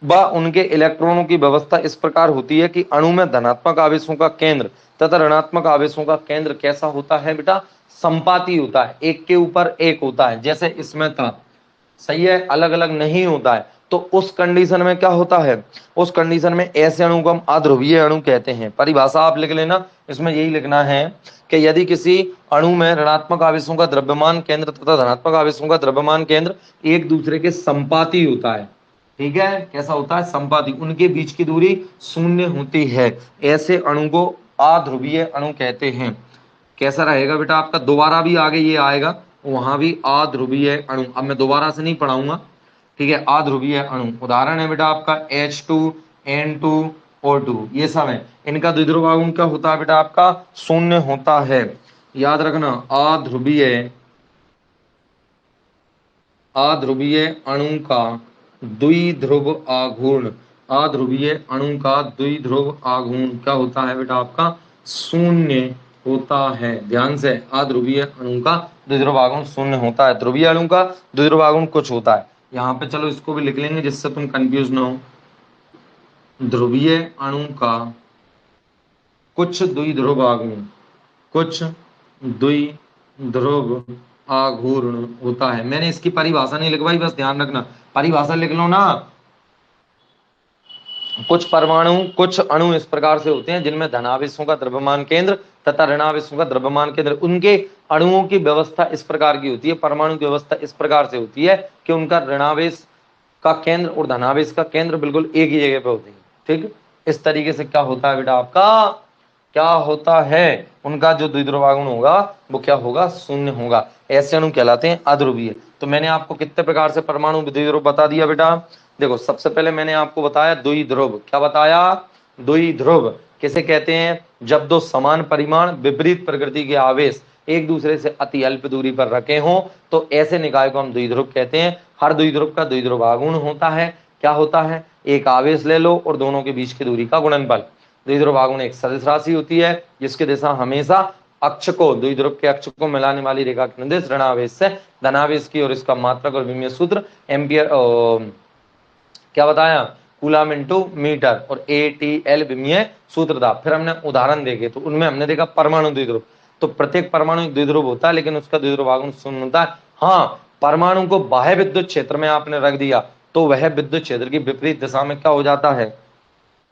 [SPEAKER 1] व उनके इलेक्ट्रॉनों की व्यवस्था इस प्रकार होती है कि अणु में धनात्मक आवेशों का केंद्र तथा ऋणात्मक आवेशों का केंद्र कैसा होता है बेटा, संपाती होता है, एक के ऊपर एक होता है, जैसे इसमें था। सही है, अलग अलग नहीं होता है। तो उस कंडीशन में क्या होता है, उस कंडीशन में ऐसे अणु को हम अध्रुवीय अणु कहते हैं। परिभाषा आप लिख लेना, इसमें यही लिखना है कि यदि किसी अणु में ऋणात्मक आवेशों का द्रव्यमान केंद्र तथा धनात्मक आवेशों का द्रव्यमान केंद्र एक दूसरे के संपाती होता है। ठीक है, कैसा होता है, संपाती, उनके बीच की दूरी शून्य होती है, ऐसे अणु को अध्रुवीय अणु कहते हैं। कैसा रहेगा बेटा आपका, दोबारा भी आगे ये आएगा, वहां भी अध्रुवीय अणु, अब मैं दोबारा से नहीं पढ़ाऊंगा। ठीक है, अध्रुवीय अणु उदाहरण है बेटा आपका H2N2O2, ये सब है। इनका द्विध्रुव आघूर्ण क्या होता है बेटा आपका, शून्य होता है। याद रखना, अध्रुवीय अणु का द्विध्रुव आघूर्ण, अध्रुवीय अणु का द्विध्रुव आघूर्ण क्या होता है बेटा आपका, शून्य होता है। ध्यान से, अध्रुवीय अणु का द्विध्रुव आघूर्ण शून्य होता है, ध्रुवीय अणु का द्विध्रुव आघूर्ण कुछ होता है। यहाँ पे चलो इसको भी लिख लेंगे जिससे तुम कंफ्यूज ना हो। ध्रुवीय अणु का कुछ द्विध्रुव आघूर्ण, कुछ द्विध्रुव आघूर्ण होता है। मैंने इसकी परिभाषा नहीं लिखवाई, बस ध्यान रखना, परिभाषा लिख लो ना। कुछ परमाणु, कुछ अणु इस प्रकार से होते हैं जिनमें धनावेशों का द्रव्यमान केंद्र तथा ऋणावेशों का द्रव्यमान केंद्र, उनके अणुओं की व्यवस्था इस प्रकार की होती है, परमाणु की व्यवस्था इस प्रकार से होती है कि उनका ऋणावेश का केंद्र और धनावेश का केंद्र बिल्कुल एक ही जगह पे होते हैं। ठीक, इस तरीके से क्या होता है बेटा आपका, क्या होता है, उनका जो द्विध्रुव आघूर्ण होगा वो क्या होगा, शून्य होगा। ऐसे अणु कहलाते हैं अध्रुवीय। तो मैंने आपको कितने प्रकार से परमाणु द्विध्रुव बता दिया बेटा। देखो, सबसे पहले मैंने आपको बताया द्विध्रुव, क्या बताया, द्विध्रुव किसे कहते हैं, जब दो समान परिमाण विपरीत प्रकृति के आवेश एक दूसरे से अति अल्प दूरी पर रखे हों तो ऐसे निकाय को हम द्विध्रुव कहते हैं। हर द्विध्रुव का द्विध्रुव आघूर्ण होता है, क्या होता है, एक आवेश ले लो और दोनों के बीच की दूरी का गुणनफल। द्विध्रुव आघूर्ण एक सदिश राशि होती है जिसकी दिशा हमेशा अक्ष को, द्विध्रुव के अक्ष को मिलाने वाली रेखा के निर्देश ऋणावेश से धनावेश की, और इसका मात्रक और विमीय सूत्र एम्पियर, क्या बताया, कूलम इनटू मीटर, और ATL विमीय सूत्र था। फिर हमने उदाहरण देखे तो उनमें हमने देखा परमाणु द्विध्रुव, तो प्रत्येक परमाणु एक द्विध्रुव होता है लेकिन उसका द्विध्रुव आघूर्ण शून्य होता है। हाँ, परमाणु को बाह्य विद्युत क्षेत्र में आपने रख दिया तो वह विद्युत क्षेत्र की विपरीत दिशा में क्या हो जाता है,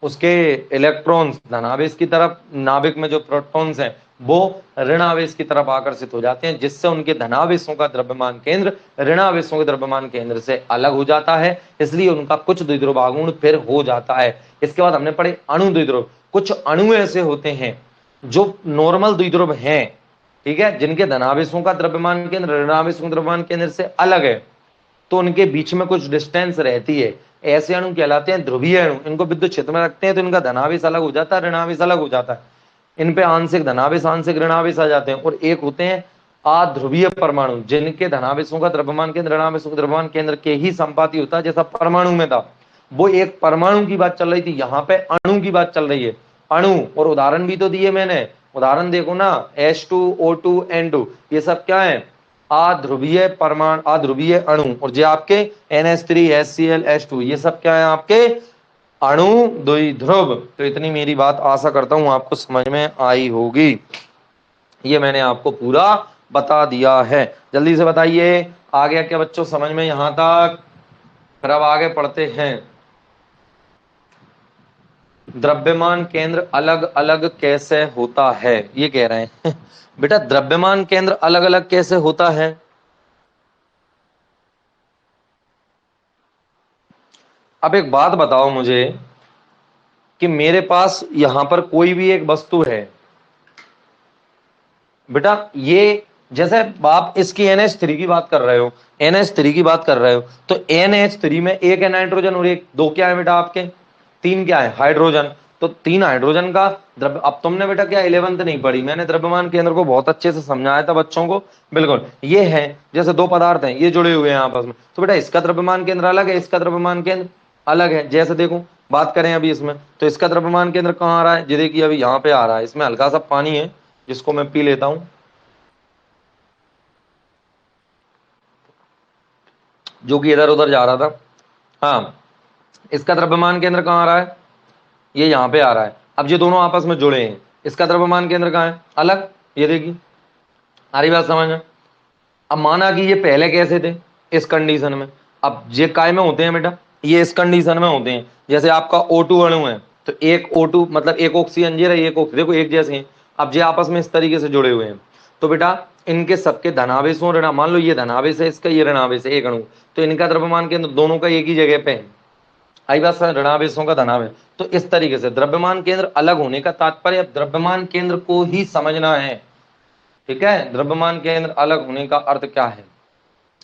[SPEAKER 1] उसके इलेक्ट्रॉन्स धनावेश की तरफ, नाभिक में जो प्रोटॉन्स हैं वो ऋणावेश की तरफ आकर्षित हो जाते हैं, जिससे उनके धनावेशों का द्रव्यमान केंद्र ऋणावेशों के द्रव्यमान केंद्र से अलग हो जाता है, इसलिए उनका कुछ द्विध्रुव आघूर्ण फिर हो जाता है। इसके बाद हमने पढ़े अणु द्विध्रुव। कुछ अणु ऐसे होते हैं जो नॉर्मल द्विध्रुव हैं, ठीक है, जिनके धनावेशों का द्रव्यमान केंद्र ऋणावेशों के द्रव्यमान केंद्र से अलग है, तो उनके बीच में कुछ डिस्टेंस रहती है, ऐसे अणु कहलाते हैं ध्रुवीय अणु। इनको विद्युत क्षेत्र में रखते हैं तो इनका धनावेश अलग हो जाता है, ऋणावेश अलग हो जाता है, इन पे आंशिक धनावेश आंशिक ऋणावेश आ जाते हैं। और एक होते हैं अध्रुवीय परमाणु, जिनके धनावेशों का द्रव्यमान केंद्र ऋणावेशों के द्रव्यमान केंद्र के ही संपाती होता है, जैसा परमाणु में था। वो एक परमाणु की बात चल रही थी, यहाँ पे अणु की बात चल रही है, अणु। और उदाहरण भी तो दिए मैंने, उदाहरण देखो ना, H2O2N2, ये सब क्या है, अध्रुवीय परमाणु, अध्रुवीय अणु। और जो आपके NH3 HCl H2, ये सब क्या है आपके अणु द्विध्रुव। तो इतनी मेरी बात आशा करता हूं आपको समझ में आई होगी, ये मैंने आपको पूरा बता दिया है। जल्दी से बताइए आ गया क्या बच्चों समझ में यहां तक। फिर अब आगे पढ़ते हैं, द्रव्यमान केंद्र अलग अलग कैसे होता है, ये कह रहे हैं बेटा द्रव्यमान केंद्र अलग अलग कैसे होता है। अब एक बात बताओ मुझे कि मेरे पास यहां पर कोई भी एक वस्तु है बेटा, ये जैसे आप इसकी NH3 की बात कर रहे हो, NH3 की बात कर रहे हो, तो NH3 में एक है नाइट्रोजन और एक, दो क्या है बेटा आपके, तीन क्या है हाइड्रोजन। तो 3 हाइड्रोजन का द्रव्य। अब तुमने बेटा क्या 11th नहीं पढ़ी, मैंने द्रव्यमान केंद्र को बहुत अच्छे से समझाया था बच्चों को। बिल्कुल ये है, जैसे 2 पदार्थ हैं, ये जुड़े हुए हैं आपस में, तो बेटा इसका द्रव्यमान केंद्र अलग है, इसका द्रव्यमान केंद्र अलग है। जैसे देखो बात करें अभी इसमें, तो इसका द्रव्यमान केंद्र कहाँ आ रहा है, ये देखिए अभी यहाँ पे आ रहा है, इसमें हल्का सा पानी है जिसको मैं पी लेता हूं, जो कि इधर उधर जा रहा था। हाँ, इसका द्रव्यमान केंद्र कहाँ आ रहा है, ये यहाँ पे आ रहा है। अब ये दोनों आपस में जुड़े हैं, इसका द्रव्यमान केंद्र कहाँ है, अलग। ये देखिए आ रही बात समझ में। अब माना कि ये पहले कैसे थे, इस कंडीशन में, अब ये काय में होते हैं बेटा, ये इस कंडीशन में होते हैं। जैसे आपका O2 अणु है, तो एक O2 मतलब एक ऑक्सीजन, ये रही एक ऑक्सीजन, देखो एक जैसे हैं। अब ये आपस में इस तरीके से जुड़े हुए हैं, तो बेटा इनके सबके धनावेशों ऋण, मान लो ये धनावेश है इसका, ये ऋणावेश है एक अणु, तो इनका द्रव्यमान केंद्र दोनों का एक ही जगह पे है। आई बात सर, ऋणावेशों का धनावेश। तो इस तरीके से द्रव्यमान केंद्र अलग होने का तात्पर्य, अब द्रव्यमान केंद्र को ही समझना है, ठीक है। द्रव्यमान केंद्र अलग होने का अर्थ क्या है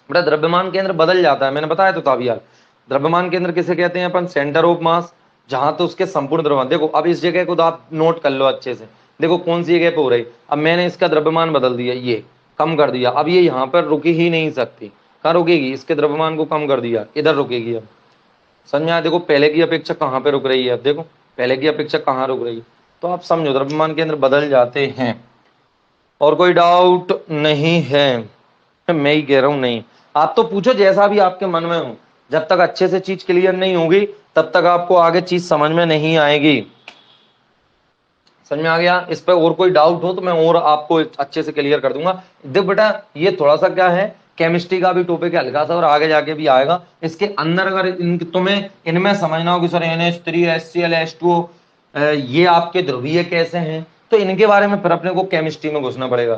[SPEAKER 1] बेटा, द्रव्यमान केंद्र बदल जाता है, मैंने बताया तो था अभी यार। द्रव्यमान केंद्र किसे कहते हैं अपन, सेंटर ऑफ मास, जहां तो उसके संपूर्ण द्रव्यमान। देखो अब इस जगह को तो आप नोट कर लो अच्छे से, देखो कौन सी जगह पे हो रही। अब मैंने इसका द्रव्यमान बदल दिया, ये कम कर दिया, अब ये यहाँ पर रुकी ही नहीं सकती। कहाँ रुकेगी, इसके द्रव्यमान को कम कर दिया, इधर रुकेगी। अब समझ में आया, देखो पहले की अपेक्षा कहाँ पे रुक रही है, अब देखो पहले की अपेक्षा कहाँ रुक रही है। तो आप समझो द्रव्यमान केंद्र बदल जाते हैं। और कोई डाउट नहीं है, मैं ही कह रहा हूं नहीं। आप तो पूछो जैसा भी आपके मन में हो, जब तक अच्छे से चीज क्लियर नहीं होगी तब तक आपको आगे चीज समझ में नहीं आएगी। समझ में आ गया, इस पर और कोई डाउट हो तो मैं और आपको अच्छे से क्लियर कर दूंगा। देख बेटा ये थोड़ा सा क्या है, केमिस्ट्री का भी टॉपिक है हल्का सा, और आगे जाके भी आएगा। इसके अंदर अगर तुम्हें इनमें समझना हो कि सर NH3 HCl H2O ये आपके ध्रुवीय कैसे हैं, तो इनके बारे में फिर अपने को केमिस्ट्री में घुसना पड़ेगा,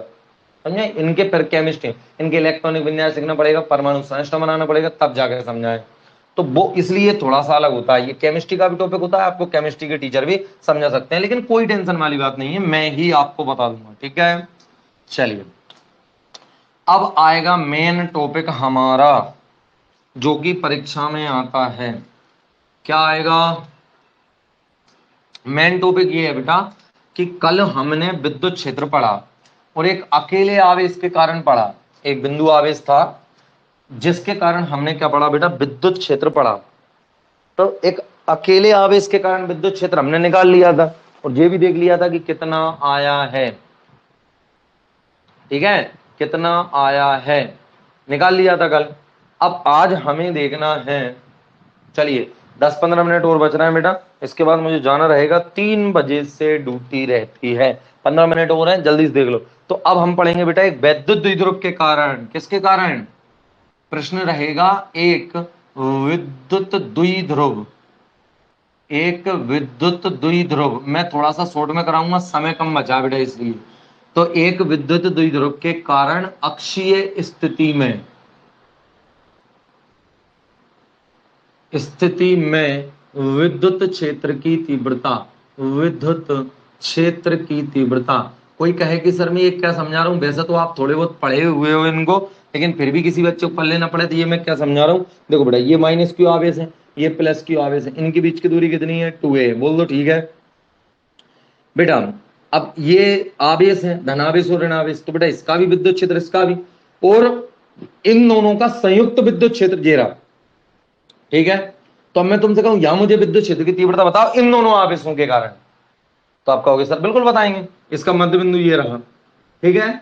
[SPEAKER 1] समझे। इनके फिर केमिस्ट्री, इनके इलेक्ट्रॉनिक विन्यास सीखना पड़ेगा, परमाणु संरचना बनाना पड़ेगा, तब जाकर समझाए। तो वो इसलिए थोड़ा सा अलग होता है, ये केमिस्ट्री का भी टॉपिक होता है, आपको केमिस्ट्री के टीचर भी समझा सकते हैं, लेकिन कोई टेंशन वाली बात नहीं है, मैं ही आपको बता दूंगा, ठीक है। चलिए अब आएगा मेन टॉपिक हमारा, जो कि परीक्षा में आता है। क्या आएगा, मेन टॉपिक ये है बेटा कि कल हमने विद्युत क्षेत्र पढ़ा, और एक अकेले आवेश के कारण पढ़ा, एक बिंदु आवेश था जिसके कारण हमने क्या पढ़ा बेटा, विद्युत क्षेत्र पढ़ा। तो एक अकेले आवेश के कारण विद्युत क्षेत्र हमने निकाल लिया था, और ये भी देख लिया था कि कितना आया है, ठीक है, कितना आया है निकाल लिया था कल। अब आज हमें देखना है, चलिए 10-15 मिनट और बच रहा है बेटा, इसके बाद मुझे जाना रहेगा, 3 बजे से ड्यूटी रहती है, 15 मिनट और हैं, जल्दी से देख लो। तो अब हम पढ़ेंगे बेटा एक विद्युत द्विध्रुव के कारण, किसके कारण, प्रश्न रहेगा एक विद्युत द्विध्रुव, एक विद्युत द्विध्रुव। मैं थोड़ा सा शॉर्ट में कराऊंगा, समय कम बचा बेटा इसलिए। तो एक विद्युत द्विध्रुव के कारण अक्षीय स्थिति में विद्युत क्षेत्र की तीव्रता, विद्युत क्षेत्र की तीव्रता। कोई कहे कि सर मैं ये क्या समझा रहा हूँ, वैसे तो आप थोड़े बहुत पढ़े हुए हो इनको, लेकिन फिर भी किसी बच्चे को पढ़ लेना पड़े, तो ये मैं क्या समझा रहा हूँ। देखो बेटा ये माइनस क्यू आवेश है, ये प्लस क्यू आवेश है, इनके बीच की दूरी कितनी है, 2a, बोल दो ठीक है बेटा। अब ये आवेश है, धनावेश और ऋणावेश, तो बेटा इसका भी विद्युत क्षेत्र, इसका भी, और इन दोनों का संयुक्त विद्युत क्षेत्र ये रहा, ठीक है। तो अब मैं तुमसे कहूं यहां मुझे विद्युत क्षेत्र की तीव्रता बताओ इन दोनों आवेशों के कारण, तो आप कहोगे सर बिल्कुल बताएंगे, इसका मध्य बिंदु ये रहा, ठीक है।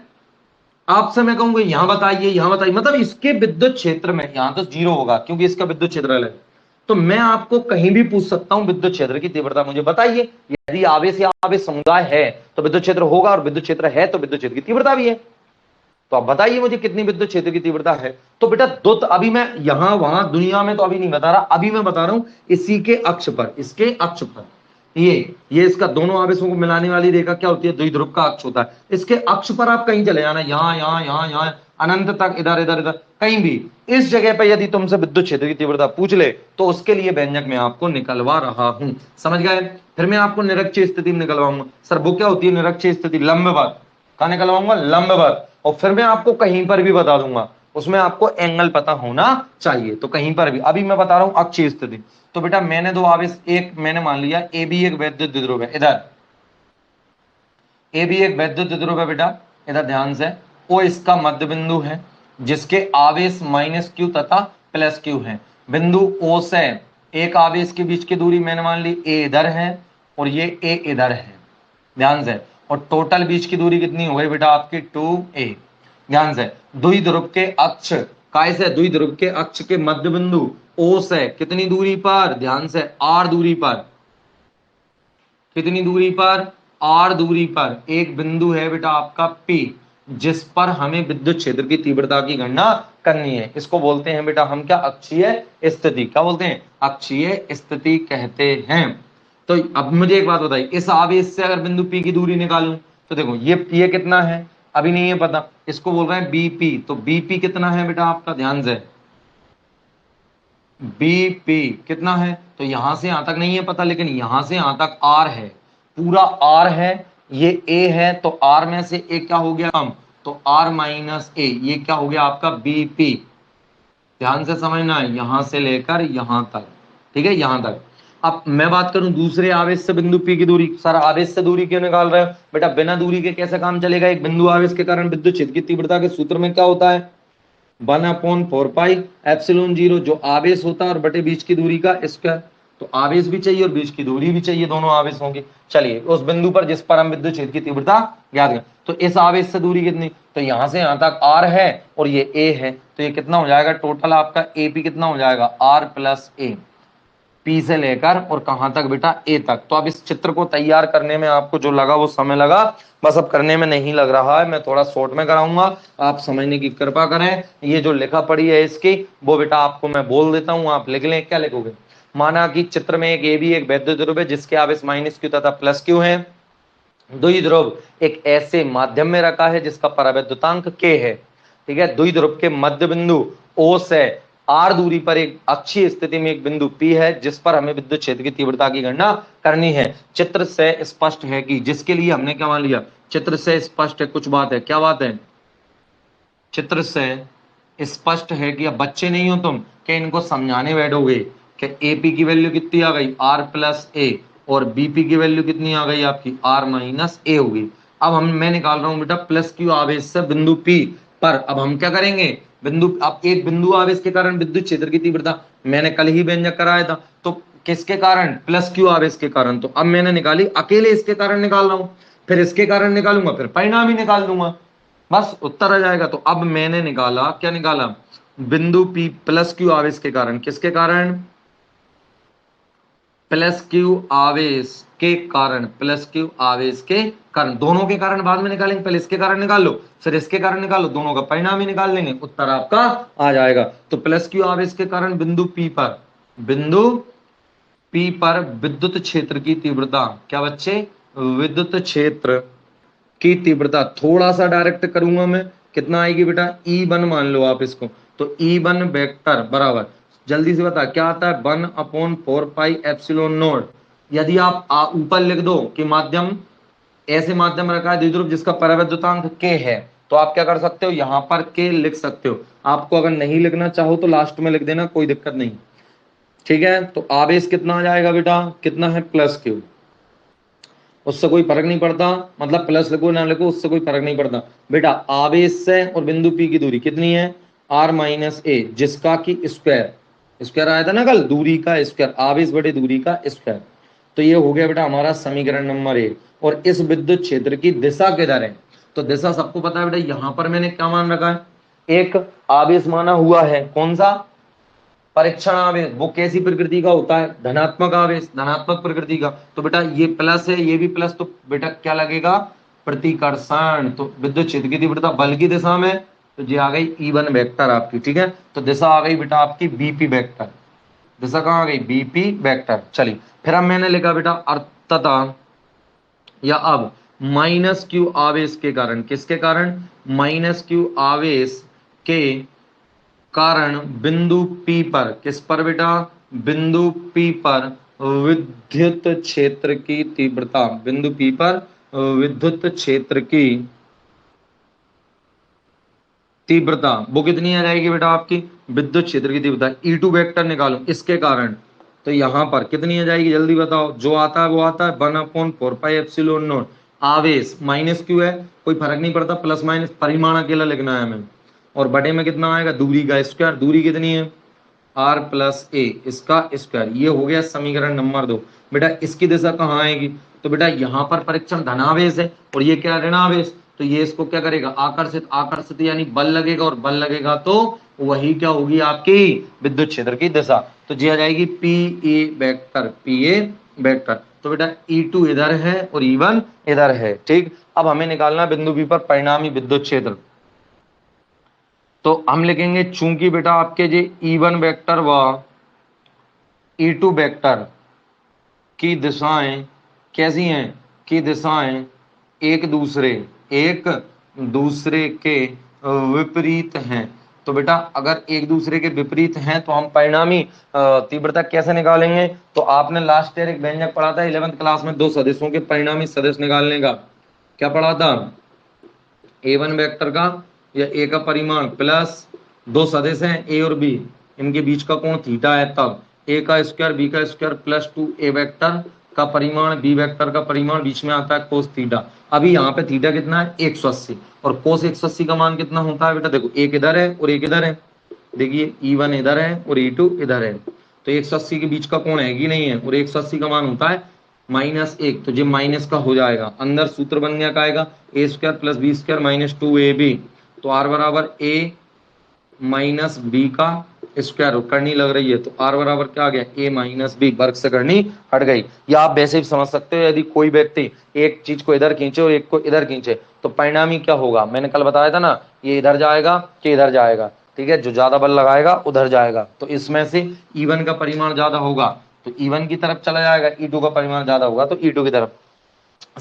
[SPEAKER 1] आपसे मैं कहूंगा यहां बताइए, यहां बताइए, मतलब इसके विद्युत क्षेत्र में यहां तो 0 होगा क्योंकि इसका विद्युत क्षेत्र अलग है। तो मैं आपको कहीं भी पूछ सकता हूं विद्युत क्षेत्र की तीव्रता मुझे बताइए, यदि आवेश या आवेश समुदाय है तो विद्युत क्षेत्र होगा, और विद्युत क्षेत्र है तो विद्युत क्षेत्र की तीव्रता भी है। तो आप बताइए मुझे कितनी विद्युत क्षेत्र की तीव्रता है। तो बेटा दो, अभी मैं यहां वहां दुनिया में तो अभी नहीं बता रहा, अभी मैं बता रहा हूं इसी के अक्ष पर, इसके अक्ष पर, ये इसका दोनों आवेशों को मिलाने वाली रेखा क्या होती है, द्विध्रुव का अक्ष होता है। इसके अक्ष पर आप कहीं चले जाना, यहां यहां यहां यहां अनंत तक, इधर इधर इधर कहीं भी, इस जगह पर यदि तुमसे विद्युत क्षेत्र की तीव्रता पूछ ले तो उसके लिए व्यंजक मैं आपको निकलवा रहा हूं, समझ गए। फिर मैं आपको निरक्षीय स्थिति में निकलवाऊंगा। सर वो क्या होती है निरक्षीय स्थिति, लंबवत, कहां निकलवाऊंगा, लंबवत। और फिर मैं आपको कहीं पर भी बता दूंगा, उसमें आपको एंगल पता होना चाहिए, तो कहीं पर भी। अभी मैं बता रहा हूं अक्षीय स्थिति, तो बेटा मैंने दो आवेश, एक मैंने मान लिया ए भी एक वैद्युत द्विध्रुव है, इधर ए भी एक वैद्युत द्विध्रुव है बेटा, इधर ध्यान से, ओ इसका मध्य बिंदु है जिसके आवेश माइनस क्यू तथा प्लस क्यू है। बिंदु ओ से एक आवेश के बीच की दूरी मैंने मान ली ए इधर है और ये ए इधर है, ध्यान से, और टोटल बीच की दूरी कितनी हो गई बेटा आपकी 2a। ध्यान से, द्विध्रुव के अक्ष काय से, द्विध्रुव के अक्ष के मध्य बिंदु ओ से कितनी दूरी पर, ध्यान से r दूरी पर, कितनी दूरी पर, r दूरी पर एक बिंदु है बेटा आपका P, जिस पर हमें विद्युत क्षेत्र की तीव्रता की गणना करनी है। इसको बोलते हैं बेटा हम क्या, अक्षीय स्थिति। क्या बोलते हैं, अक्षीय स्थिति कहते हैं। तो अब मुझे एक बात बताइए, इस आवेश से अगर बिंदु P की दूरी निकालूं तो देखो ये कितना है अभी नहीं है पता, इसको बोल रहे हैं BP। तो BP कितना है बेटा आपका, ध्यान से, BP कितना है, तो यहां से यहां तक नहीं है पता, लेकिन यहां से यहां तक R है, पूरा R है, ये A है, तो R में से A क्या हो गया कम, तो R माइनस A, ये क्या हो गया आपका BP। ध्यान से समझना है, यहां से लेकर यहां तक, ठीक है, यहां तक। अब मैं बात करूं दूसरे आवेश से बिंदु P की दूरी, सर आवेश से दूरी क्यों निकाल रहे हो बेटा, बिना दूरी के कैसे काम चलेगा। एक बिंदु आवेश के कारण विद्युत क्षेत्र की तीव्रता के सूत्र में क्या होता है, 1/4πε0, जो आवेश होता है और बटे बीच की दूरी का स्क्वायर। तो आवेश भी चाहिए और बीच की दूरी भी चाहिए, दोनों आवेश होंगे। चलिए उस बिंदु पर जिस पर हम विद्युत क्षेत्र की तीव्रता ज्ञात करें, तो इस आवेश से दूरी कितनी, तो यहां से यहां तक r है और ये a है, तो ये कितना हो जाएगा टोटल आपका AP कितना हो जाएगा, r प्लस a, P से लेकर और कहां तक बेटा A तक। तो अब इस चित्र को तैयार करने में आपको जो लगा वो समय लगा, बस अब करने में नहीं लग रहा है, मैं थोड़ा शॉर्ट में कराऊंगा, आप समझने की कृपा करें। ये जो लिखा पड़ी है इसकी वो बेटा आपको मैं बोल देता हूं, आप लिख लें। क्या लिखोगे, माना कि चित्र में एक ए भी एक वैद्युत ध्रुव है जिसके आवेश माइनस क्यू तथा प्लस क्यू है। द्विध्रुव एक ऐसे माध्यम में रखा है जिसका परावैद्युतांक k है, ठीक है। द्विध्रुव के मध्य बिंदु O से r दूरी पर एक अक्षीय स्थिति में एक बिंदु P है जिस पर हमें विद्युत क्षेत्र की तीव्रता की गणना करनी है। चित्र से स्पष्ट है कि, जिसके लिए हमने क्या मान लिया, चित्र से स्पष्ट है, कुछ बात है, क्या बात है, चित्र से स्पष्ट है कि अब बच्चे नहीं हो तुम कि इनको समझाने बैठोगे कि AP की वैल्यू कितनी आ गई, r प्लस a, और BP की वैल्यू कितनी आ गई आपकी, r माइनस a होगी। अब मैं निकाल रहा हूं बेटा प्लस क्यू आवेश से बिंदु P पर। अब हम क्या करेंगे, बिंदु, अब एक बिंदु आवेश के कारण विद्युत क्षेत्र की तीव्रता मैंने कल ही व्यंजक कराया था, तो किसके कारण, प्लस क्यू आवेश के कारण। तो अब मैंने निकाली, अकेले इसके कारण निकाल रहा हूं, फिर इसके कारण निकालूंगा, फिर परिणाम ही निकाल दूंगा, बस उत्तर आ जाएगा। तो अब मैंने निकाला, क्या निकाला, बिंदु P प्लस क्यू आवेश के कारण, किसके कारण, प्लस क्यू आवेश के कारण, प्लस क्यू आवेश के कारण। दोनों के कारण बाद में निकालेंगे, पहले इसके कारण निकाल लो फिर इसके कारण निकालो, दोनों का परिणाम ही निकाल लेंगे, उत्तर आपका आ जाएगा। तो प्लस क्यू आवेश के कारण बिंदु P पर, बिंदु P पर विद्युत क्षेत्र की तीव्रता, क्या बच्चे, विद्युत क्षेत्र की तीव्रता, थोड़ा सा डायरेक्ट करूंगा मैं, कितना आएगी बेटा, E1 मान लो आप इसको, तो E1 वेक्टर बराबर, जल्दी से बता क्या आता है, 1/4πε0। यदि आप ऊपर लिख दो कि माध्यम, ऐसे माध्यम रखा है द्विध्रुव जिसका परावैद्युतांक k है, तो आप क्या कर सकते हो, यहां पर k लिख सकते हो। आपको अगर नहीं लिखना चाहो तो लास्ट में लिख देना, कोई दिक्कत नहीं, ठीक है। तो आवेश कितना आ जाएगा बेटा, कितना है, प्लस क्यू, उससे कोई फर्क नहीं पड़ता, मतलब प्लस लिखो ना लिखो उससे कोई फर्क नहीं पड़ता बेटा। आवेश से और बिंदु P की दूरी कितनी है, r माइनस a, जिसका की स्क्वायर, स्क्वायर आया था ना कल, दूरी का स्क्वायर, आवेश बटे दूरी का स्क्वायर। तो ये हो गया बेटा हमारा समीकरण नंबर 1। और इस विद्युत क्षेत्र की दिशा किधर है, तो दिशा सबको पता है बेटा, यहां पर मैंने क्या मान रखा है, एक आवेश माना हुआ है, कौन सा, परीक्षण आवेश। वो कैसी प्रकृति का होता है, धनात्मक आवेश, धनात्मक प्रकृति का। तो बेटा ये प्लस है, ये भी प्लस, तो बेटा क्या लगेगा, प्रतिकर्षण। तो विद्युत क्षेत्र की तीव्रता बल की दिशा में, तो ये आ गई E1 वेक्टर आपकी, ठीक है। तो दिशा आ गई बेटा आपकी BP वेक्टर, दिशा कहाँ आ गई, BP वेक्टर। चलिए फिर अब मैंने लिखा बेटा अर्थतः, या अब माइनस क्यू आवेश के कारण, किसके कारण, माइनस क्यू आवेश के कारण बिंदु P पर, किस पर बेटा, बिंदु P पर विद्युत क्षेत्र की तीव्रता, बिंदु P पर विद्युत क्षेत्र की तीव्रता वो कितनी आ जाएगी बेटा आपकी, विद्युत क्षेत्र की तीव्रता E2 वेक्टर निकालो, इसके कारण तो यहाँ पर कितनी आ जाएगी जल्दी बताओ, जो आता है वो आता है 1/4πε0। आवेश माइनस क्यू है, कोई फर्क नहीं पड़ता, प्लस माइनस परिमाण अकेला लिखना है हमें। और बटे में कितना आएगा, दूरी का स्क्वायर, दूरी कितनी है r प्लस ए, इसका स्क्वायर। ये हो गया समीकरण नंबर 2। बेटा इसकी दिशा कहाँ आएगी, तो बेटा यहाँ पर परीक्षण धनावेश है और ये क्या ऋणावेश, तो ये इसको क्या करेगा, आकर्षित, आकर्षित यानी बल लगेगा, और बल लगेगा तो वही क्या होगी आपकी विद्युत क्षेत्र की दिशा। तो जी आ जाएगी P A vector, P A vector. तो बेटा E2 इधर है और E1 इधर है, ठीक। अब हमें निकालना बिंदु P पर परिणामी विद्युत क्षेत्र। तो हम लिखेंगे चूंकि बेटा आपके जे E1 वेक्टर व E2 वेक्टर की दिशाएं कैसी हैं, की दिशाएं एक दूसरे के विपरीत हैं। तो बेटा अगर एक दूसरे के विपरीत हैं तो हम परिणामी तीव्रता कैसे निकालेंगे, तो आपने लास्ट ईयर एक व्यंजक पढ़ा था 11th क्लास में, दो सदिशों के परिणामी सदिश निकालने का। क्या पढ़ा था, A1 वेक्टर का या ए का परिमाण प्लस दो सदिश हैं ए और बी, इनके बीच का कोण थीटा है, तब ए का स्क्वायर बी का स्क्वायर प्लस 2 ए वेक्टर का परिमाण बी वेक्टर का परिमाण, बीच में आता है कोस थीटा। अभी यहाँ पे थीटा कितना है 180, और कोस 180 का मान कितना होता है बेटा, देखो एक इधर है और एक इधर है, देखिए E1 इधर है और E2 इधर है, तो 180 के बीच का कोण है कि नहीं है, और 180 का मान होता है -1, तो जो माइनस का हो जाएगा, अंदर सूत्र बन गया, आएगा A square plus B square minus 2ab, तो r बराबर a माइनस बी का स्क्वायर, करनी लग रही है, तो r बराबर क्या आ गया, a माइनस बी, वर्ग से करनी हट गई। या आप वैसे भी समझ सकते हो, यदि कोई व्यक्ति एक चीज को इधर खींचे और एक को इधर खींचे तो परिणामी क्या होगा, मैंने कल बताया था ना, ये इधर जाएगा कि इधर जाएगा, ठीक है, जो ज्यादा बल लगाएगा उधर जाएगा। तो इसमें से E1 का परिमाण ज्यादा होगा तो E1 की तरफ चला जाएगा, E2 का परिमाण ज्यादा होगा तो E2 की तरफ।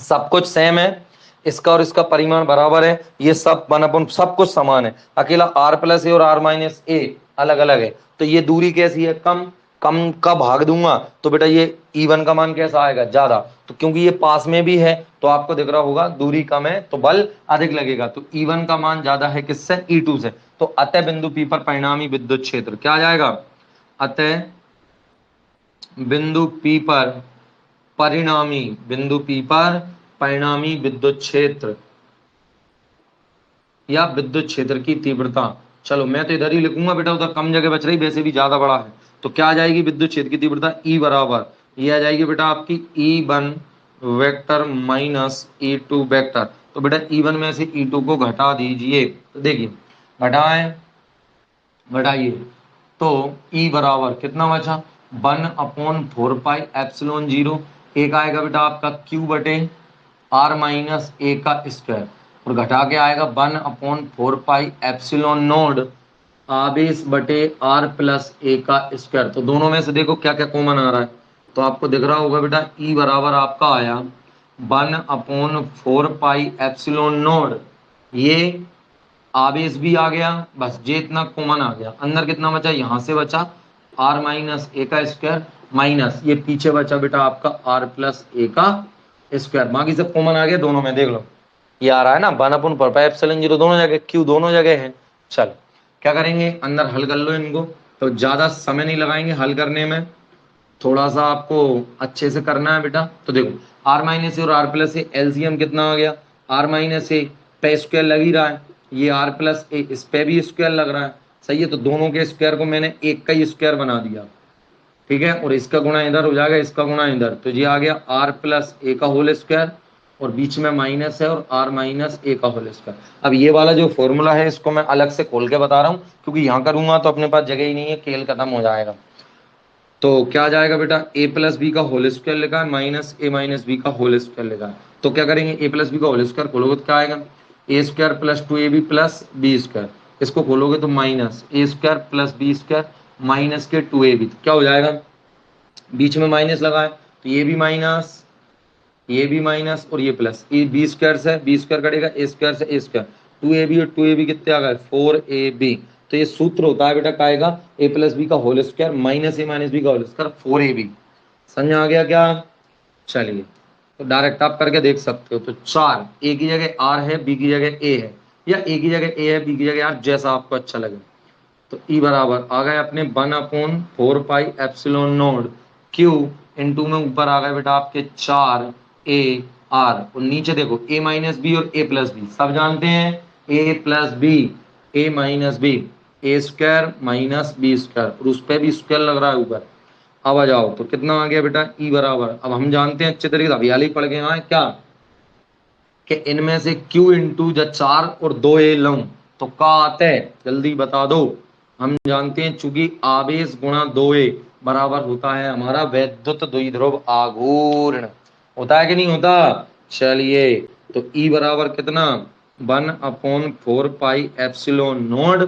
[SPEAKER 1] सब कुछ सेम है, इसका और इसका परिमाण बराबर है, ये सब 1/, सब कुछ समान है, अकेला r प्लस ए और r माइनस ए अलग अलग है। तो ये दूरी कैसी है, कम, कम का भाग दूंगा तो बेटा ये E1 का मान कैसा आएगा, ज्यादा। तो क्योंकि ये पास में भी है तो आपको दिख रहा होगा दूरी कम है तो बल अधिक लगेगा, तो E1 का मान ज्यादा है किससे, E2 से। तो अतः बिंदु P पर परिणामी विद्युत क्षेत्र क्या आ जाएगा, अतः बिंदु P पर परिणामी विद्युत क्षेत्र या विद्युत क्षेत्र की तीव्रता, चलो मैं तो इधर ही लिखूंगा बेटा, उधर कम जगह बच रही, वैसे भी ज्यादा बड़ा है, तो क्या आ जाएगी विद्युत क्षेत्र की तीव्रता, E बराबर ये आ जाएगी बेटा आपकी E1 vector minus E2 vector. तो बेटा E1 में से E2 को घटा दीजिए, तो देखिए घटाइए, तो E बराबर कितना बचा, 1/4πε0, एक आएगा बेटा आपका Q बटे r माइनस ए का स्क्वायर, और घटा के आएगा 1/4πε0 आवेश बटे r प्लस ए का स्क्वायर। तो दोनों में से देखो क्या क्या कॉमन आ रहा है, तो आपको दिख रहा होगा बेटा E बराबर आपका आया 1/4πε0, ये आवेश भी आ गया, बस ये इतना कॉमन आ गया, अंदर कितना बचा, यहाँ से बचा r माइनस ए का स्क्वायर माइनस ये पीछे बचा बेटा आपका r प्लस ए का स्क्वायर, बाकी सब कॉमन आ गया दोनों में, देख लो ये आ रहा है ना 1/4πε0 दोनों जगह, Q दोनों जगह है। चल क्या करेंगे, अंदर हल कर लो इनको, तो ज्यादा समय नहीं लगाएंगे हल करने में, थोड़ा सा आपको अच्छे से करना है बेटा। तो देखो r माइनस ए और r प्लस ए एलसीएम कितना आ गया, r माइनस ए पे स्क्वायर लग ही रहा है, ये r प्लस ए इस पे भी स्क्वायर लग रहा है, सही है, तो दोनों के स्क्वायर को मैंने एक का ही स्क्वायर बना दिया, ठीक है, और इसका गुणा इधर हो जाएगा, इसका गुणा इधर, तो ये आ गया r प्लस ए का होल स्क्वायर, और बीच में माइनस है और r माइनस ए का होल स्क्वायर। अब ये वाला जो फॉर्मूला है इसको मैं अलग से खोल के बता रहा हूँ, क्योंकि यहाँ करूंगा तो अपने पास जगह ही नहीं है, खेल खत्म हो जाएगा। तो क्या आ जाएगा बेटा, a प्लस बी का होल स्क्वायर लिखा है माइनस ए माइनस बी का होल स्क्वायर लिखा है, तो क्या करेंगे a प्लस बी का होल स्क्वायर खोलोगे तो क्या आएगा, A square plus 2ab plus B square, इसको खोलोगे तो minus A square plus B square minus के 2ab, तो क्या हो जाएगा, बीच में माइनस लगा है तो ये भी माइनस और ये प्लस, ये बी स्क्वायर से बी स्क्वायर कटेगा, ए स्क्वायर से ए स्क्वायर, 2ab और 2ab कितने आ गए 4ab। तो ये सूत्र होता है बेटा का आएगा a प्लस बी का whole square minus A minus B का होल स्क्वायर 4ab, समझ आ गया क्या। चलिए तो डायरेक्ट आप करके देख सकते हो, तो 4 a की जगह r है, b की जगह a है, या a की जगह a है, b की जगह r, जैसा आपको अच्छा लगे। तो E बराबर आ गए अपने 1/4πε0 क्यू इंटू में ऊपर आ गए बेटा आपके 4 AR और नीचे देखो A माइनस बी और A प्लस बी सब जानते हैं A plus B A minus B A square minus B square और उस पर भी स्क्वायर लग रहा है ऊपर। अब आ जाओ तो कितना आ गया बेटा E बराबर, अब हम जानते हैं अच्छे तरीके से अभियाली पढ़ के आए क्या कि इनमें से Q इंटू जब 4 और 2A लूं तो क्या आता है जल्दी बता दो। हम जानते हैं चूंकि आवेश गुणा 2A बराबर होता है हमारा वैद्युत द्विध्रुव आघूर्ण, होता है कि नहीं होता। चलिए तो E बराबर कितना 1/4 पाई एप्सिलॉन नॉट,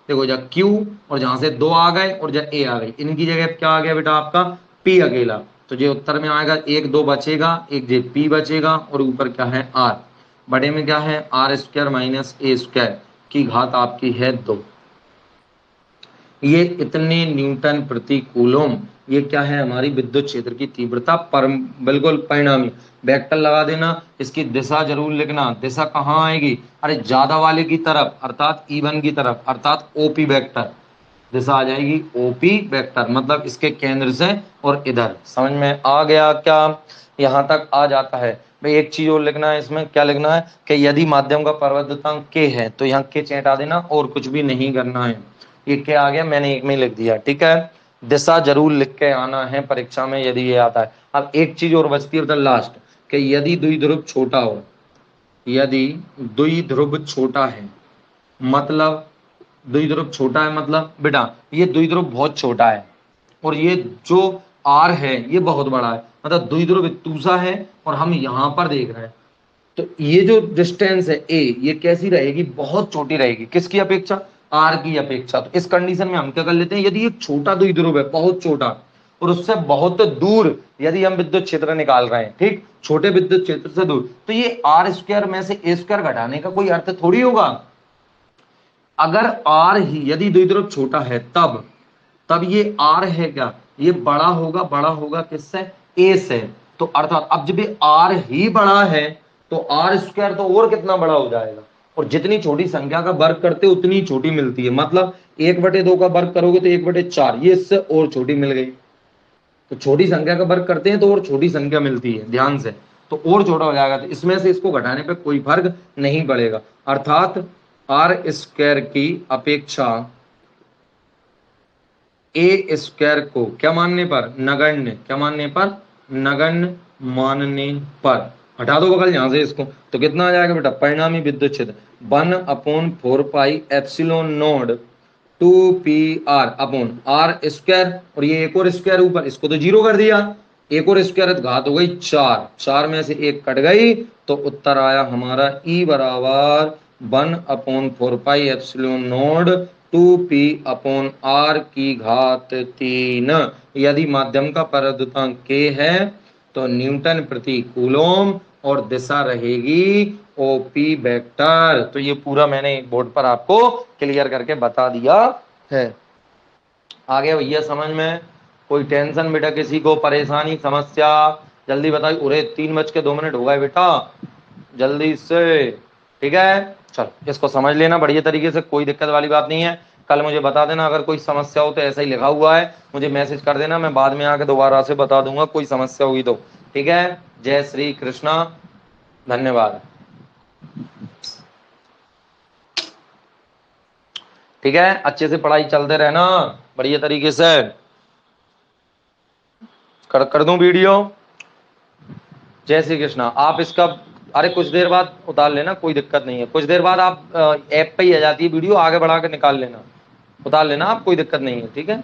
[SPEAKER 1] देखो जब Q और जहां से 2 आ गए और जब A आ गई इनकी जगह क्या आ गया बेटा आपका P अकेला, तो जो उत्तर में आएगा 1 2 बचेगा, एक जे P बचेगा और ऊपर क्या है R, बड़े में क्या है R square minus A square की घात आपकी है 2। ये इतने न्यूटन प्रति कूलम, ये क्या है हमारी विद्युत क्षेत्र की तीव्रता पर बिल्कुल परिणामी। वेक्टर लगा देना, इसकी दिशा जरूर लिखना, दिशा कहाँ आएगी अरे ज्यादा वाले की तरफ अर्थात E1 की तरफ अर्थात ओपी वेक्टर, दिशा आ जाएगी ओपी वेक्टर मतलब इसके केंद्र से और इधर। समझ में आ गया क्या, यहां तक आ जाता है। भाई एक चीज और लिखना है इसमें, क्या लिखना है कि यदि माध्यम का प्रवर्धतांक k है तो यहाँ k चेटा देना और कुछ भी नहीं करना है। ये क्या आ गया मैंने एक में लिख दिया, ठीक है। दिशा जरूर लिख के आना है परीक्षा में यदि ये आता है। अब एक चीज और बचती है लास्ट कि यदि द्विध्रुव छोटा हो, यदि द्विध्रुव छोटा है मतलब द्विध्रुव छोटा है मतलब बेटा ये द्विध्रुव बहुत छोटा है और ये जो R है ये बहुत बड़ा है, मतलब द्विध्रुव इतूसा है और हम यहां पर देख रहे हैं तो ये जो डिस्टेंस है A ये कैसी रहेगी बहुत छोटी रहेगी किसकी अपेक्षा R की अपेक्षा। तो इस कंडीशन में हम क्या कर लेते हैं यदि एक छोटा द्विध्रुव है बहुत छोटा और उससे बहुत दूर यदि हम विद्युत क्षेत्र निकाल रहे हैं, ठीक छोटे विद्युत क्षेत्र से दूर, तो ये R स्क्वायर में से A स्क्वायर घटाने का कोई अर्थ थोड़ी होगा। अगर R ही यदि द्विध्रुव छोटा है तब ये R है क्या ये बड़ा होगा किससे A से, तो अर्थात अब जब ये R ही बड़ा है तो R स्क्वायर तो और कितना बड़ा हो जाएगा और जितनी छोटी संख्या का वर्ग करते उतनी छोटी मिलती है, मतलब 1/2 का वर्ग करोगे तो 1/4 ये इससे और छोटी मिल गई। तो छोटी संख्या का वर्ग करते हैं तो और छोटी संख्या मिलती है ध्यान से, तो और छोटा हो जाएगा, तो इसमें से इसको घटाने पे कोई फर्क नहीं पड़ेगा। अर्थात R स्क्वायर की अपेक्षा A स्क्वायर को क्या मानने पर नगण्य, क्या मानने पर नगण्य मानने पर, हटा दो बगल यहां से इसको, तो कितना आ जाएगा बेटा परिणामी विद्युत क्षेत्र 1/4 pi epsilon not 2PR upon R square और ये एक और स्क्वायर ऊपर इसको तो जीरो कर दिया, एक और स्क्वायर घात हो गई 4, 4 में से एक कट गई तो उत्तर आया हमारा E बराबर 1/4 pi epsilon not 2P upon R की घात 3। यदि माध्यम का प्रवर्धतांक k है तो न्यूटन प्रति कूलम और दिशा रहेगी ओपी वेक्टर। तो ये पूरा मैंने एक बोर्ड पर आपको क्लियर करके बता दिया है। आगे भैया समझ में कोई टेंशन बेटा किसी को परेशानी समस्या जल्दी बताइए। उरे 3:02 हो गए बेटा जल्दी से, ठीक है चल इसको समझ लेना बढ़िया तरीके से, कोई दिक्कत वाली बात नहीं है। कल मुझे बता देना अगर कोई समस्या हो तो ऐसा ही लिखा हुआ है मुझे मैसेज कर देना, मैं बाद में आके दोबारा से बता दूंगा कोई समस्या हुई तो, ठीक है। जय श्री कृष्णा, धन्यवाद। ठीक है अच्छे से पढ़ाई चलते रहना बढ़िया तरीके से, कर दूं वीडियो। जय श्री कृष्णा। आप इसका अरे कुछ देर बाद उतार लेना कोई दिक्कत नहीं है, कुछ देर बाद आप ऐप पे ही आ जाती है वीडियो, आगे बढ़ा के निकाल लेना उतार लेना आप, कोई दिक्कत नहीं है, ठीक है।